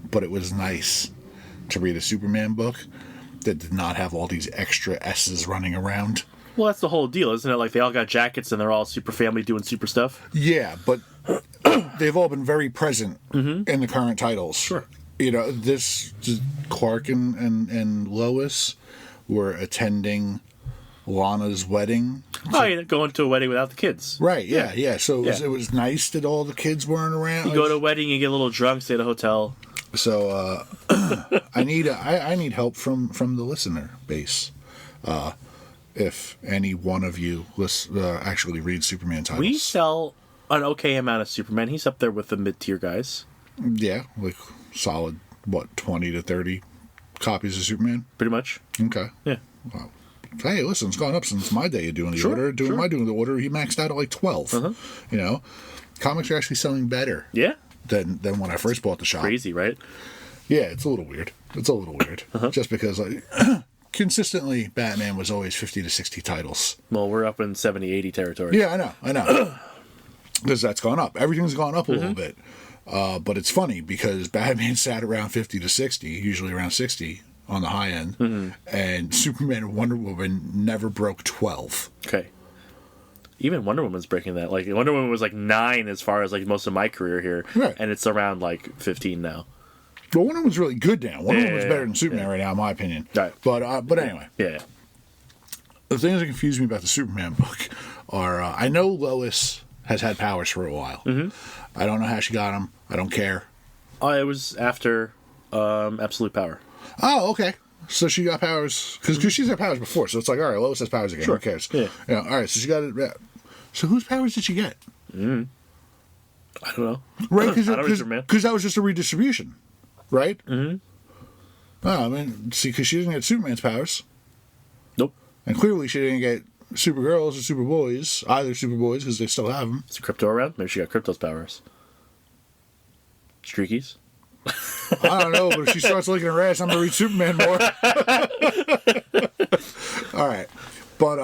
Speaker 3: But it was nice to read a Superman book that did not have all these extra S's running around.
Speaker 2: Well, that's the whole deal, isn't it? Like, they all got jackets and they're all super family doing super stuff.
Speaker 3: Yeah, but they've all been very present in the current titles.
Speaker 2: Sure.
Speaker 3: You know, Clark and Lois were attending Lana's wedding.
Speaker 2: Oh, yeah, going to a wedding without the kids.
Speaker 3: Right, yeah. So it was nice that all the kids weren't around.
Speaker 2: You go to a wedding, you get a little drunk, stay at a hotel.
Speaker 3: So I need help from the listener base. If any one of you actually read Superman titles.
Speaker 2: We sell an okay amount of Superman. He's up there with the mid-tier guys.
Speaker 3: Yeah, like solid, 20 to 30 copies of Superman?
Speaker 2: Pretty much.
Speaker 3: Okay.
Speaker 2: Yeah.
Speaker 3: Well, hey, listen, it's gone up since my day of doing the order. Doing the order, he maxed out at like 12. You know? Comics are actually selling better.
Speaker 2: Yeah.
Speaker 3: Than when I first bought the shop.
Speaker 2: Crazy, right?
Speaker 3: Yeah, it's a little weird. Just because, like, consistently, Batman was always 50 to 60 titles.
Speaker 2: Well, we're up in 70, 80 territory.
Speaker 3: Yeah, I know. Because that's gone up. Everything's gone up a little bit. But it's funny because Batman sat around 50 to 60, usually around 60 on the high end, and Superman and Wonder Woman never broke 12.
Speaker 2: Okay. Even Wonder Woman's breaking that. Like, Wonder Woman was like 9 as far as like most of my career here,
Speaker 3: right.
Speaker 2: And it's around like 15 now.
Speaker 3: Well, Wonder Woman's really good now. Wonder Woman's better than Superman right now, in my opinion.
Speaker 2: Right.
Speaker 3: But anyway.
Speaker 2: Yeah.
Speaker 3: The things that confuse me about the Superman book are, I know Lois has had powers for a while. I don't know how she got them. I don't care.
Speaker 2: Oh, it was after Absolute Power.
Speaker 3: Oh, okay. So she got powers because she's had powers before. So it's like, all right, Lois has powers again.
Speaker 2: Sure.
Speaker 3: Who cares?
Speaker 2: Yeah.
Speaker 3: All right. So she got it. Yeah. So whose powers did she get?
Speaker 2: I don't know.
Speaker 3: Right, because that was just a redistribution, right? Oh, I mean, see, because she didn't get Superman's powers.
Speaker 2: Nope.
Speaker 3: And clearly she didn't get Supergirls or Superboys, either Superboys, because they still have them.
Speaker 2: Is Crypto around? Maybe she got Crypto's powers. Streakies?
Speaker 3: I don't know, but if she starts licking her ass, I'm going to read Superman more. All right. But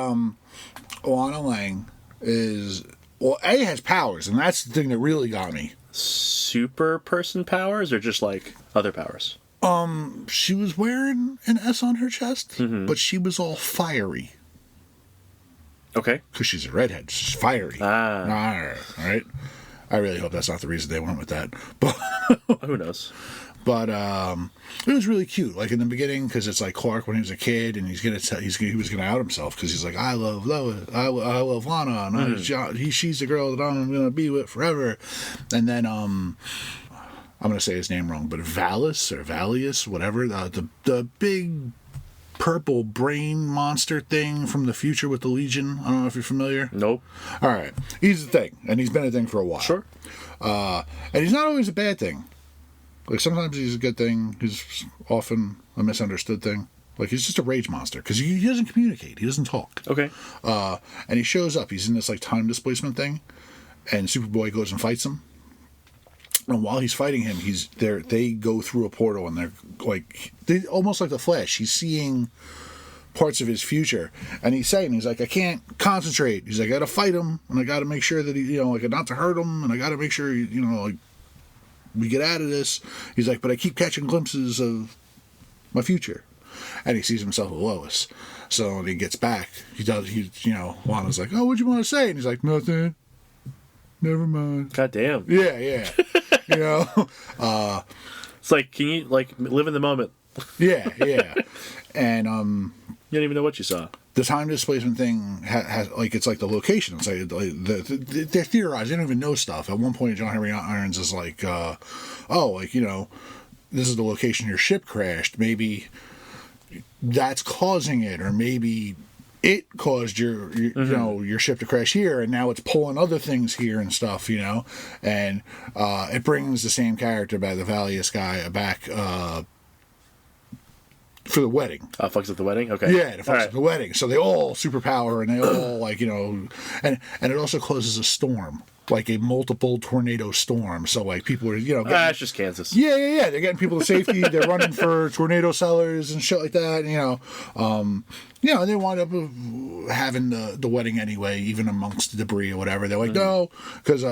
Speaker 3: Lana Lang is... Well, A has powers, and that's the thing that really got me.
Speaker 2: Super person powers or just like other powers?
Speaker 3: She was wearing an S on her chest, but she was all fiery.
Speaker 2: Okay.
Speaker 3: Because she's a redhead. She's fiery. All right. I really hope that's not the reason they went with that. But
Speaker 2: who knows?
Speaker 3: But it was really cute. Like in the beginning, because it's like Clark when he was a kid, and he was gonna out himself because he's like, I love Lois, I love Lana, and she's the girl that I'm gonna be with forever. And then I'm gonna say his name wrong, but Valius, whatever, the big purple brain monster thing from the future with the Legion. I don't know if you're familiar. Nope. All right, he's the thing, and he's been a thing for a while.
Speaker 2: Sure.
Speaker 3: And he's not always a bad thing. Like, sometimes he's a good thing. He's often a misunderstood thing. Like, he's just a rage monster because he doesn't communicate. He doesn't talk.
Speaker 2: Okay.
Speaker 3: And he shows up. He's in this, like, time displacement thing. And Superboy goes and fights him. And while he's fighting him, they go through a portal and they're, like, almost like the Flash. He's seeing parts of his future. And he's like, I can't concentrate. He's like, I got to fight him. And I got to make sure that, like, not to hurt him. And I got to make sure, like, we get out of this. He's like, but I keep catching glimpses of my future. And he sees himself with Lois. So when he gets back, Lana's like, oh, what'd you want to say? And he's like, nothing. Never mind.
Speaker 2: God damn.
Speaker 3: Yeah.
Speaker 2: It's like, can you, like, live in the moment?
Speaker 3: Yeah. And,
Speaker 2: you don't even know what you saw.
Speaker 3: the time displacement thing has like, it's like the location. It's like they're theorized. They don't even know stuff. At one point, John Henry Irons is like, this is the location your ship crashed. Maybe that's causing it, or maybe it caused your ship to crash here, and now it's pulling other things here and stuff, and it brings the same character by the Valius guy back for the wedding.
Speaker 2: Fucks up the wedding? Okay.
Speaker 3: Yeah, it fucks up the wedding. So they all superpower, and they all and it also causes a storm, like a multiple tornado storm. So like people are
Speaker 2: it's just Kansas.
Speaker 3: Yeah. They're getting people to safety. They're running for tornado cellars and shit like that. And they wind up having the wedding anyway, even amongst the debris or whatever. They're like, no, because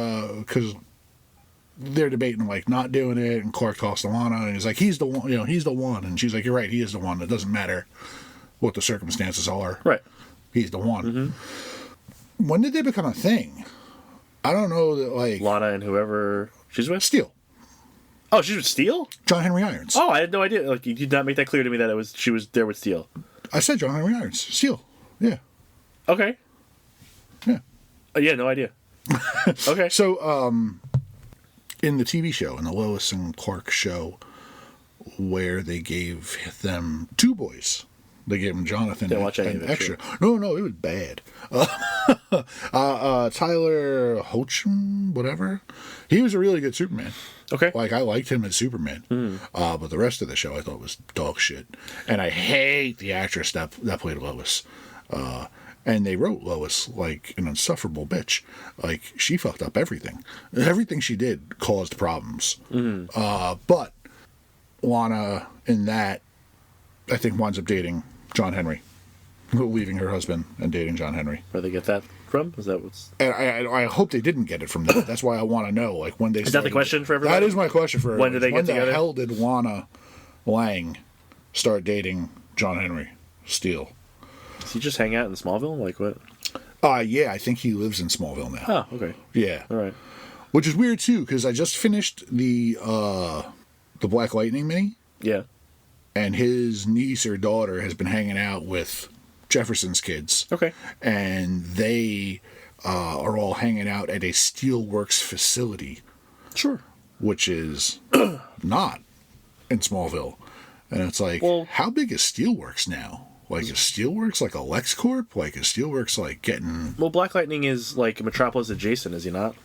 Speaker 3: they're debating like not doing it, and Clark talks to Lana, and he's like, he's the one, he's the one, and she's like, you're right, he is the one. It doesn't matter what the circumstances are.
Speaker 2: Right.
Speaker 3: He's the one. When did they become a thing? I don't know that, like...
Speaker 2: Lana and whoever she's with?
Speaker 3: Steel.
Speaker 2: Oh, she's with Steel?
Speaker 3: John Henry Irons.
Speaker 2: Oh, I had no idea. Like, you did not make that clear to me that she was there with Steel.
Speaker 3: I said John Henry Irons. Steel. Yeah.
Speaker 2: Okay.
Speaker 3: Yeah.
Speaker 2: Yeah, no idea. Okay.
Speaker 3: So, in the TV show, in the Lois and Clark show, where they gave them two boys... They gave him Jonathan and extra. No, it was bad. Tyler Hoechlin, whatever. He was a really good Superman.
Speaker 2: Okay.
Speaker 3: Like, I liked him as Superman. But the rest of the show I thought was dog shit. And I hate the actress that played Lois. And they wrote Lois like an insufferable bitch. Like, she fucked up everything. Everything she did caused problems. But Lana, in that, I think, winds up dating John Henry, leaving her husband and dating John Henry.
Speaker 2: Where they get that from? Is that what's?
Speaker 3: And I hope they didn't get it from that. That's why I want to know, like, when they.
Speaker 2: Is that the question for everybody?
Speaker 3: That is my question for everybody.
Speaker 2: When did they get together?
Speaker 3: When the hell did Lana Lang start dating John Henry Steele?
Speaker 2: Does he just hang out in Smallville? Like what?
Speaker 3: Yeah, I think he lives in Smallville now.
Speaker 2: Oh, okay.
Speaker 3: Yeah.
Speaker 2: All right.
Speaker 3: Which is weird too, because I just finished the Black Lightning mini.
Speaker 2: Yeah.
Speaker 3: And his niece or daughter has been hanging out with Jefferson's kids.
Speaker 2: Okay.
Speaker 3: And they are all hanging out at a steelworks facility.
Speaker 2: Sure.
Speaker 3: Which is not in Smallville. And it's like,
Speaker 2: well,
Speaker 3: how big is Steelworks now? Like, is Steelworks like a LexCorp? Like, is Steelworks like getting...
Speaker 2: Well, Black Lightning is like Metropolis adjacent, is he not?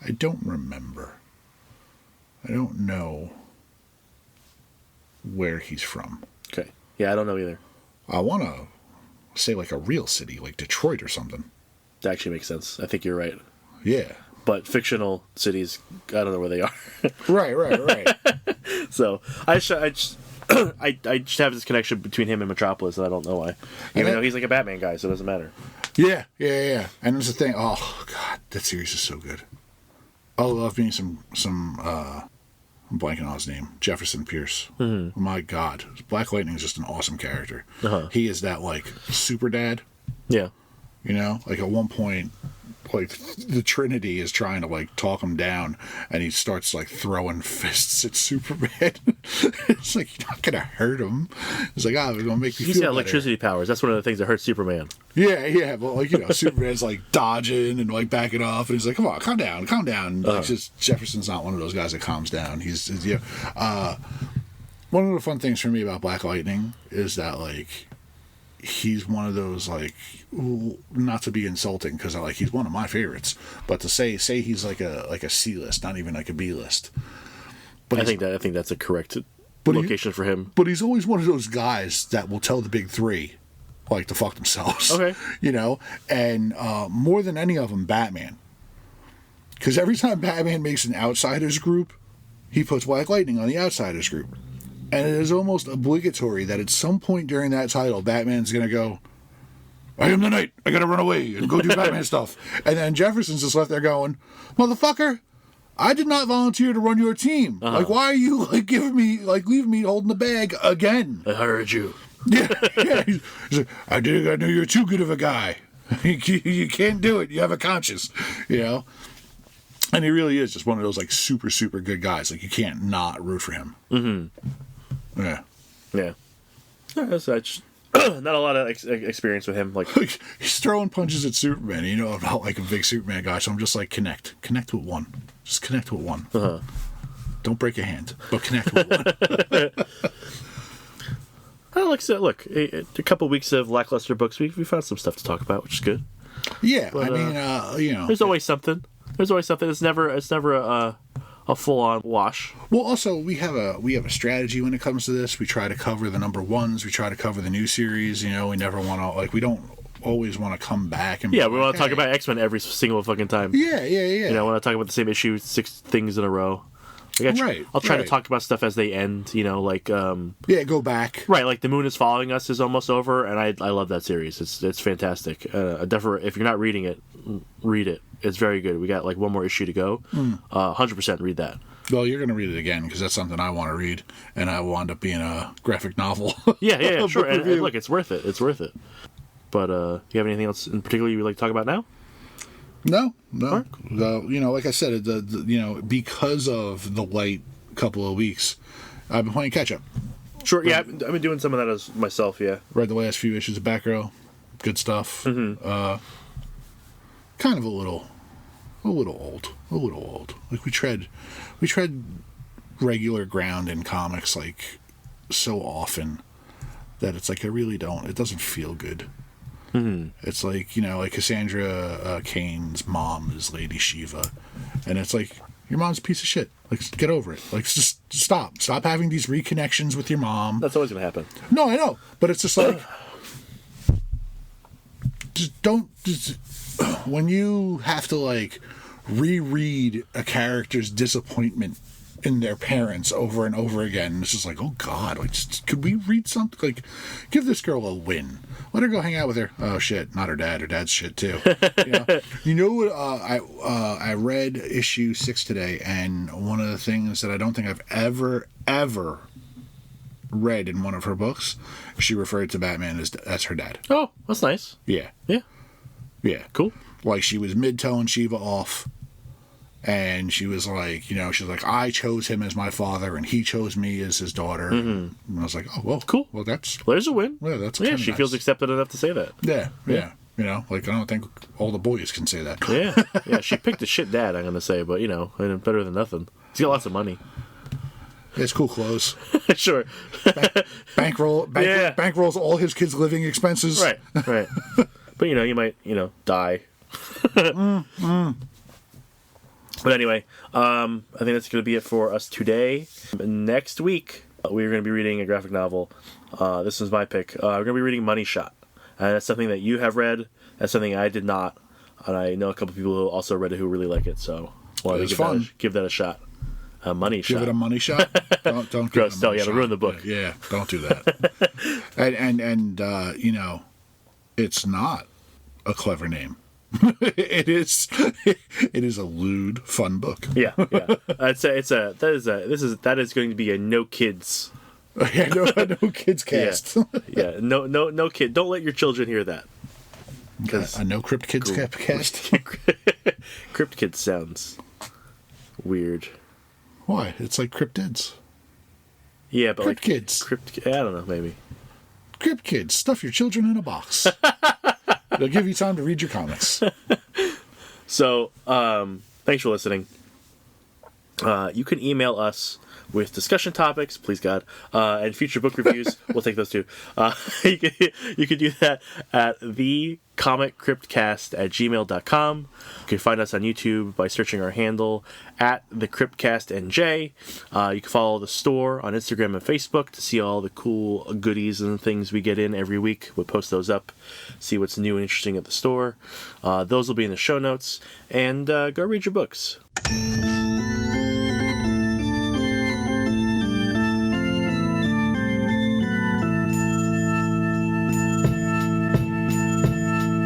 Speaker 3: I don't remember. I don't know where he's from.
Speaker 2: Okay. Yeah, I don't know either.
Speaker 3: I want to say like a real city, like Detroit or something.
Speaker 2: That actually makes sense. I think you're right.
Speaker 3: Yeah.
Speaker 2: But fictional cities, I don't know where they are.
Speaker 3: Right.
Speaker 2: So I just have this connection between him and Metropolis, and I don't know why. Even though he's like a Batman guy, so it doesn't matter.
Speaker 3: Yeah. And there's the thing. Oh God, that series is so good. I love being some I'm blanking on his name. Jefferson Pierce. Mm-hmm. My God. Black Lightning is just an awesome character. Uh-huh. He is that, like, super dad.
Speaker 2: Yeah.
Speaker 3: Like, at one point, like, the Trinity is trying to, like, talk him down, and he starts, like, throwing fists at Superman. It's like, you're not going to hurt him. It's like, we're going to make you feel
Speaker 2: He's got
Speaker 3: better.
Speaker 2: electricity powers. That's one of the things that hurts Superman.
Speaker 3: Yeah. But, like, Superman's, like, dodging and, like, backing off. And he's like, come on, calm down. Like, just Jefferson's not one of those guys that calms down. He's one of the fun things for me about Black Lightning is that, like, he's one of those, like, not to be insulting, because like he's one of my favorites, but to say he's like a C-list, not even like a B-list. But
Speaker 2: I think that's a correct location for him.
Speaker 3: But he's always one of those guys that will tell the big three, like, to fuck themselves.
Speaker 2: Okay.
Speaker 3: You know? And more than any of them, Batman. Because every time Batman makes an Outsiders group, he puts Black Lightning on the Outsiders group. And it is almost obligatory that at some point during that title, Batman's going to go, I am the Knight. I got to run away and go do Batman stuff. And then Jefferson's just left there going, motherfucker, I did not volunteer to run your team. Like, why are you, like, giving me, like, leaving me holding the bag again?
Speaker 2: I hired you.
Speaker 3: Yeah. He's like, I knew you were too good of a guy. You can't do it. You have a conscience, you know? And he really is just one of those, like, super, super good guys. Like, you can't not root for him. Mm-hmm. Yeah.
Speaker 2: Yeah. That's not a lot of experience with him. Like,
Speaker 3: he's throwing punches at Superman. You know, I'm not like a big Superman guy, so I'm just like, connect with one. Just connect with one. Don't break a hand, but connect with one.
Speaker 2: Like I said, look, a couple weeks of lackluster books, we found some stuff to talk about, which is good.
Speaker 3: Yeah,
Speaker 2: but,
Speaker 3: I mean, you know,
Speaker 2: there's always something. It's never a full-on wash.
Speaker 3: Well, also we have a strategy when it comes to this. We try to cover the number ones. We try to cover the new series. You know, we never want to, like, we don't always want to come back and
Speaker 2: we want to talk about X-Men every single fucking time.
Speaker 3: Yeah.
Speaker 2: You know, I want to talk about the same issue 6 things in a row. Like, I'll try to talk about stuff as they end. You know, like
Speaker 3: go back.
Speaker 2: Right, like The Moon Is Following Us is almost over, and I love that series. It's fantastic. Definitely, if you're not reading it, read it. It's very good. We got like one more issue to go. 100% read that.
Speaker 3: Well, you're going to read it again because that's something I want to read, and I will end up being a graphic novel.
Speaker 2: Yeah, sure. And look, it's worth it. It's worth it. But you have anything else in particular you would like to talk about now?
Speaker 3: No.
Speaker 2: Right.
Speaker 3: You know, like I said, you know, because of the light couple of weeks, I've been playing catch up.
Speaker 2: Sure. Yeah, I've been doing some of that as myself. Yeah.
Speaker 3: Read the last few issues of Batgirl. Good stuff. Mm-hmm. Kind of a little old. Like we tread regular ground in comics like so often that it's like it doesn't feel good. Mm-hmm. It's like, you know, like Cassandra Cain's mom is Lady Shiva, and it's like, your mom's a piece of shit. Like, get over it. Like, just stop having these reconnections with your mom.
Speaker 2: That's always gonna happen.
Speaker 3: No, I know, but it's just like, when you have to, like, reread a character's disappointment in their parents over and over again, it's just like, oh God, like, could we read something? Like, give this girl a win. Let her go hang out with her. Oh shit, not her dad. Her dad's shit too. You know what? I read issue 6 today, and one of the things that I don't think I've ever read in one of her books, she referred to Batman as her dad.
Speaker 2: Oh, that's nice.
Speaker 3: Yeah.
Speaker 2: Cool.
Speaker 3: Like, she was mid-telling Shiva off, and she was like, you know, she's like, I chose him as my father, and he chose me as his daughter. Mm-hmm. And I was like, oh, well,
Speaker 2: cool.
Speaker 3: Well,
Speaker 2: there's a win.
Speaker 3: Yeah, that's
Speaker 2: she feels accepted enough to say that.
Speaker 3: Yeah. You know, like, I don't think all the boys can say that.
Speaker 2: Yeah. She picked a shit dad, I'm gonna say, but, you know, better than nothing. He's got lots of money.
Speaker 3: It's cool clothes.
Speaker 2: Sure.
Speaker 3: Bankrolls all his kids' living expenses.
Speaker 2: Right. But, you know, you might, die. But anyway, I think that's going to be it for us today. Next week, we're going to be reading a graphic novel. This is my pick. We're going to be reading Money Shot. And that's something that you have read. That's something I did not. And I know a couple people who also read it who really like it. So wanted to give that a shot. A money shot.
Speaker 3: Give it a money shot? Don't give
Speaker 2: Gross.
Speaker 3: it a money shot.
Speaker 2: Ruin the book.
Speaker 3: Yeah, don't do that. and you know, it's not a clever name. It is a lewd, fun book.
Speaker 2: Yeah. That is going to be a no kids.
Speaker 3: Yeah, no kids cast.
Speaker 2: Yeah. No kid. Don't let your children hear that.
Speaker 3: A no Crypt Kids cast.
Speaker 2: Crypt Kids sounds weird.
Speaker 3: Why? It's like cryptids.
Speaker 2: Yeah, but
Speaker 3: Crypt Kids.
Speaker 2: I don't know, maybe.
Speaker 3: Crypt Kids. Stuff your children in a box. They'll give you time to read your comics.
Speaker 2: So, thanks for listening. You can email us with discussion topics, please God, and future book reviews. We'll take those too. You can do that at thecomiccryptcast@gmail.com. You can find us on YouTube by searching our handle at theCryptcastNJ. You can follow the store on Instagram and Facebook to see all the cool goodies and things we get in every week. We'll post those up, see what's new and interesting at the store. Those will be in the show notes. And go read your books.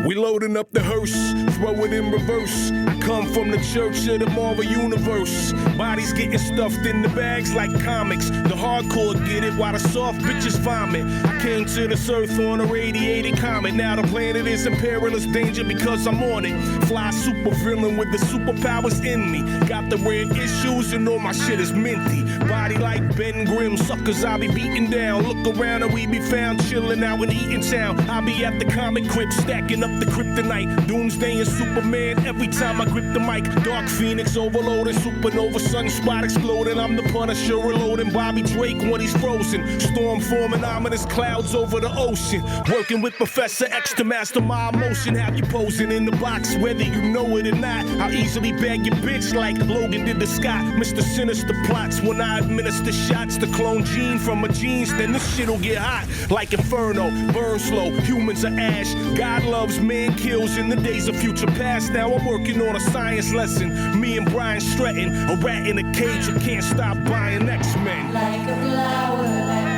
Speaker 1: We loading up the hearse, throw it in reverse. I come from the church of the Marvel Universe. Bodies getting stuffed in the bags like comics. The hardcore get it while the soft bitches vomit. I came to this earth on a radiated comet. Now the planet is in perilous danger because I'm on it. Fly super villain with the superpowers in me. Got the red issues and all my shit is minty. Body like Ben Grimm, suckers I be beating down. Look around and we be found chilling out in Eaton Town. I be at the comic crypt stacking up the kryptonite. Doomsday and Superman every time I grip the mic. Dark Phoenix overloading, supernova sunspot exploding. I'm the Punisher reloading Bobby Drake when he's frozen. Storm forming ominous clouds over the ocean. Working with Professor X to master my emotion. Have you posing in the box whether you know it or not. I'll easily bag your bitch like Logan did to Scott. Mr. Sinister plots when I administer shots to clone Gene from a jeans. Then this shit'll get hot like Inferno. Burn slow, humans are ash. God loves man kills in the days of future past. Now I'm working on a science lesson. Me and Brian Stratton, a rat in a cage who can't stop buying X-Men.
Speaker 4: Like a flower, like